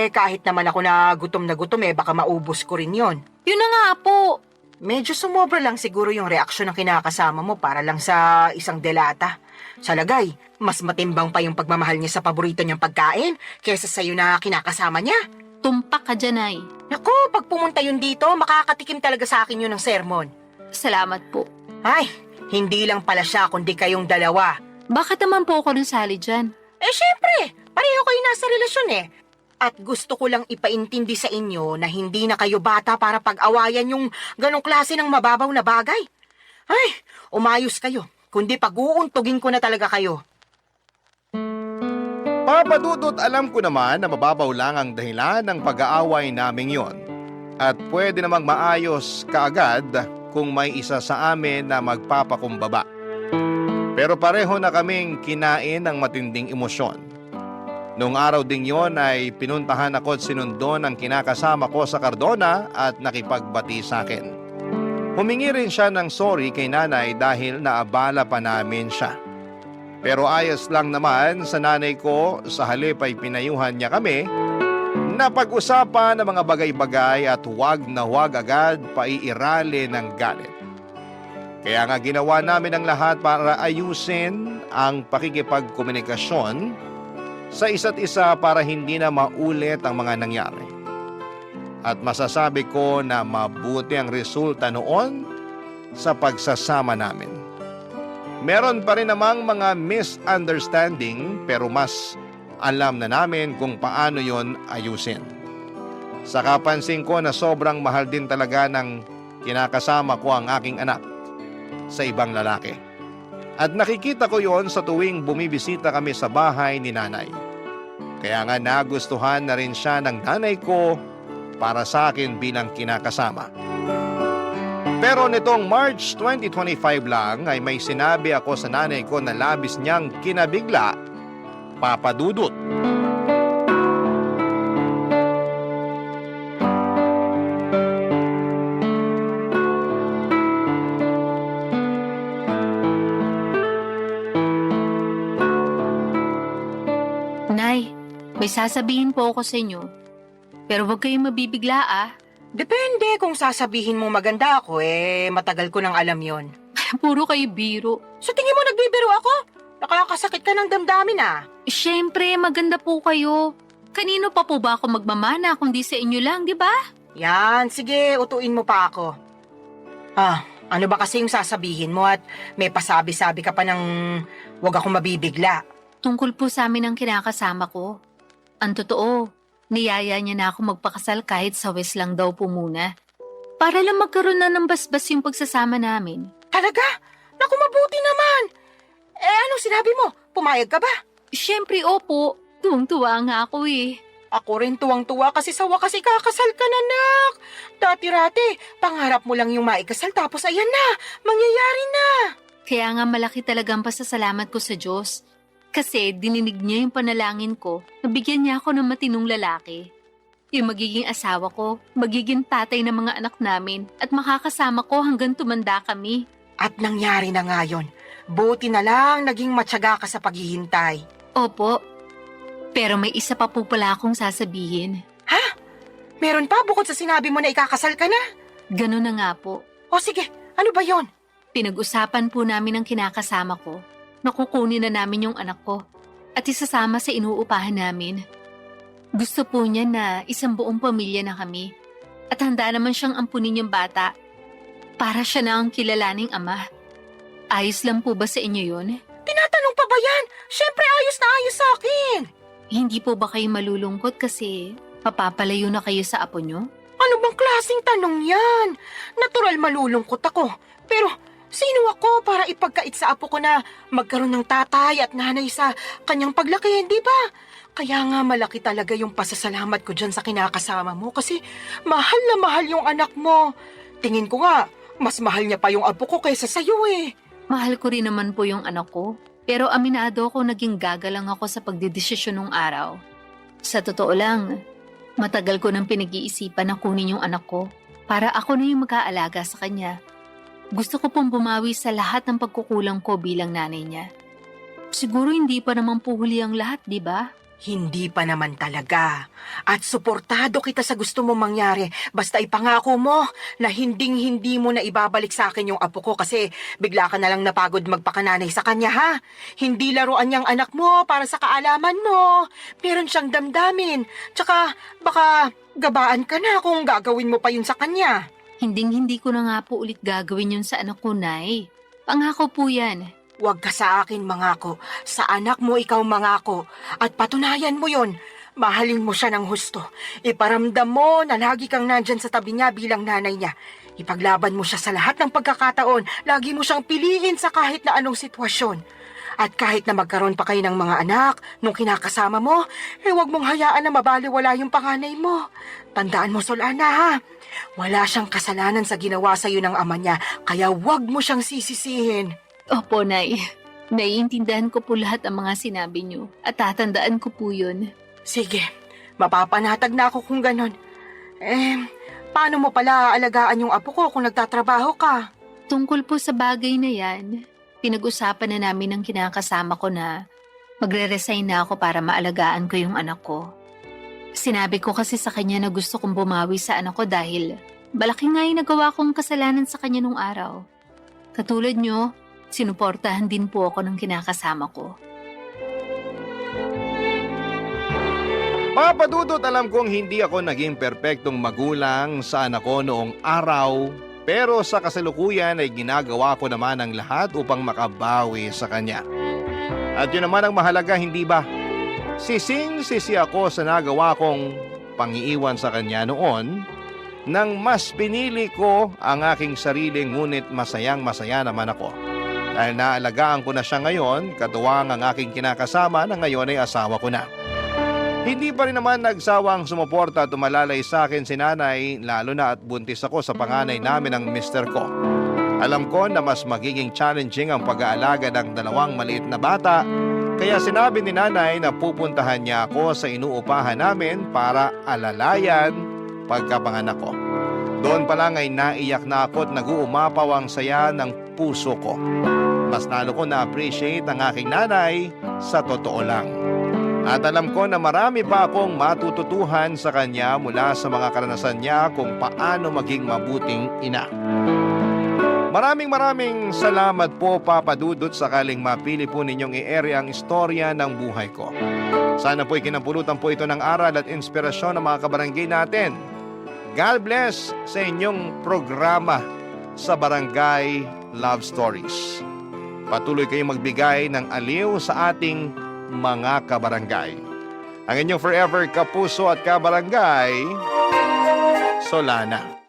Kahit naman ako na gutom, baka maubos ko rin yon. Yun na nga po. Medyo sumobra lang siguro yung reaksyon ng kinakasama mo para lang sa isang delata. Sa lagay, mas matimbang pa yung pagmamahal niya sa paborito niyang pagkain kaysa sa'yo na kinakasama niya. Tumpak ka dyan, Nay. Naku, pag pumunta yun dito, makakatikim talaga sa akin yun ng sermon. Salamat po. Ay, hindi lang pala siya kundi kayong dalawa. Bakit naman po ako nasali dyan? Syempre, pareho kayo nasa relasyon eh. At gusto ko lang ipaintindi sa inyo na hindi na kayo bata para pag-awayan yung ganong klase ng mababaw na bagay. Ay, umayos kayo. Kundi pag-uuntugin ko na talaga kayo. Papa Dudut, alam ko naman na mababaw lang ang dahilan ng pag-aaway naming yon. At pwede namang maayos kaagad kung may isa sa amin na magpapakumbaba. Pero pareho na kaming kinain ng matinding emosyon. Noong araw ding yon ay pinuntahan ako at sinundo ng kinakasama ko sa Cardona at nakipagbati sa akin. Humingi rin siya ng sorry kay nanay dahil naabala pa namin siya. Pero ayos lang naman sa nanay ko, sa halip ay pinayuhan niya kami na pag-usapan ng mga bagay-bagay at huwag na huwag agad paiirali ng galit. Kaya nga ginawa namin ang lahat para ayusin ang pakikipagkomunikasyon sa isa't isa para hindi na maulit ang mga nangyari. At masasabi ko na mabuti ang resulta noon sa pagsasama namin. Meron pa rin namang mga misunderstanding pero mas alam na namin kung paano yon ayusin. Sa kapansin ko na sobrang mahal din talaga ng kinakasama ko ang aking anak sa ibang lalaki. At nakikita ko yon sa tuwing bumibisita kami sa bahay ni nanay. Kaya nga nagustuhan na rin siya ng nanay ko para sa akin bilang kinakasama. Pero nitong March 2025 lang ay may sinabi ako sa nanay ko na labis niyang kinabigla, Papa Dudut. Nay, may sasabihin po ako sa inyo. Pero huwag kayong mabibigla Depende kung sasabihin mo maganda ako matagal ko nang alam yon. Puro kayo biro. Sa tingin mo nagbibiro ako? Nakakasakit ka ng damdamin Siyempre, maganda po kayo. Kanino pa po ba ako magmamana kung di sa inyo lang, di ba? Yan, sige, utuin mo pa ako. Ano ba kasi yung sasabihin mo at may pasabi-sabi ka pa ng wag akong mabibigla? Tungkol po sa amin ang kinakasama ko. Ang totoo, niyaya niya na ako magpakasal kahit sa West lang daw po muna. Para lang magkaroon na ng basbas yung pagsasama namin. Talaga? Naku, mabuti naman. Anong sinabi mo? Pumayag ka ba? Siyempre, opo. Tuwang-tuwa nga ako eh. Ako rin tuwang-tuwa kasi sa wakas ikakasal ka na, nak. Dati-rati, pangarap mo lang yung maikasal tapos ayan na, mangyayari na. Kaya nga malaki talagang pasasalamat ko sa Diyos. Kasi dininig niya yung panalangin ko, nabigyan niya ako ng matinong lalaki. Yung magiging asawa ko, magiging tatay ng mga anak namin, at makakasama ko hanggang tumanda kami. At nangyari na nga yun. Buti na lang naging matyaga ka sa paghihintay. Opo. Pero may isa pa po pala akong sasabihin. Ha? Meron pa bukod sa sinabi mo na ikakasal ka na? Ganun na nga po. O sige, ano ba yon? Pinag-usapan po namin ang kinakasama ko. Nakukunin na namin yung anak ko at isasama sa inuupahan namin. Gusto po niya na isang buong pamilya na kami at handa naman siyang ampunin yung bata para siya na ang kilalaning ama. Ayos lang po ba sa inyo yun? Tinatanong pa ba yan? Siyempre ayos na ayos sa akin. Hindi po ba kayo malulungkot kasi mapapalayo na kayo sa apo nyo? Ano bang klaseng tanong yan? Natural malulungkot ako. Pero sino ako para ipagkait sa apo ko na magkaroon ng tatay at nanay sa kanyang paglaki, di ba? Kaya nga malaki talaga yung pasasalamat ko dyan sa kinakasama mo kasi mahal na mahal yung anak mo. Tingin ko nga, mas mahal niya pa yung apo ko kaysa sa'yo eh. Mahal ko rin naman po yung anak ko. Pero aminado ko naging gagalang ako sa pagdedesisyon nung araw. Sa totoo lang, matagal ko nang pinag-iisipan na kunin yung anak ko para ako na yung mag-aalaga sa kanya. Gusto ko pong bumawi sa lahat ng pagkukulang ko bilang nanay niya. Siguro hindi pa naman po huli ang lahat, di ba? Hindi pa naman talaga. At suportado kita sa gusto mong mangyari. Basta ipangako mo na hinding-hindi mo na ibabalik sa akin yung apo ko kasi bigla ka na lang napagod magpakananay sa kanya, ha? Hindi laruan niyang anak mo para sa kaalaman mo. Meron siyang damdamin. Tsaka baka gabaan ka na kung gagawin mo pa yun sa kanya. Hinding-hindi ko na nga po ulit gagawin yun sa anak ko, Nay. Pangako po yan. Huwag ka sa akin mangako. Sa anak mo ikaw mangako. At patunayan mo yon. Mahalin mo siya ng husto. Iparamdam mo na lagi kang nandyan sa tabi niya bilang nanay niya. Ipaglaban mo siya sa lahat ng pagkakataon. Lagi mo siyang piliin sa kahit na anong sitwasyon. At kahit na magkaroon pa kayo ng mga anak nung kinakasama mo, huwag mong hayaan na mabaliwala yung panganay mo. Tandaan mo, Solana, ha? Wala siyang kasalanan sa ginawa sa'yo ng ama niya, kaya huwag mo siyang sisisihin. Opo, Nay. Naiintindihan ko po lahat ang mga sinabi niyo at tatandaan ko po yun. Sige, mapapanatag na ako kung ganon. Paano mo pala aalagaan yung apo ko kung nagtatrabaho ka? Tungkol po sa bagay na yan, pinag-usapan na namin ng kinakasama ko na magre-resign na ako para maalagaan ko yung anak ko. Sinabi ko kasi sa kanya na gusto kong bumawi sa anak ko dahil malaki nga yung nagawa kong kasalanan sa kanya nung araw. Katulad nyo, sinuportahan din po ako ng kinakasama ko. Papa Dudut, alam kong hindi ako naging perpektong magulang sa anak ko noong araw, pero sa kasalukuyan ay ginagawa ko naman ang lahat upang makabawi sa kanya. At yun naman ang mahalaga, hindi ba? Sising-sisi ako sa nagawa kong pangiiwan sa kanya noon nang mas pinili ko ang aking sarili, ngunit masayang-masaya naman ako. Dahil naalagaan ko na siya ngayon, katuwang ang aking kinakasama na ngayon ay asawa ko na. Hindi pa rin naman nagsawang sumuporta at tumalalay sa akin si nanay, lalo na at buntis ako sa panganay namin ng mister ko. Alam ko na mas magiging challenging ang pag-aalaga ng dalawang maliit na bata, kaya sinabi ni nanay na pupuntahan niya ako sa inuupahan namin para alalayan pagkapanganak ko. Doon pa lang ay naiyak na ako at nag-uumapaw ang saya ng puso ko. Mas lalo ko na-appreciate ang aking nanay sa totoo lang. At alam ko na marami pa akong matututuhan sa kanya mula sa mga karanasan niya kung paano maging mabuting ina. Maraming salamat po, Papa Dudut, sakaling mapili po ninyong i-ere ang istorya ng buhay ko. Sana po'y kinapulutan po ito ng aral at inspirasyon ng mga kabarangay natin. God bless sa inyong programa sa Barangay Love Stories. Patuloy kayong magbigay ng aliw sa ating mga kabarangay. Ang inyong forever kapuso at kabarangay, Solana.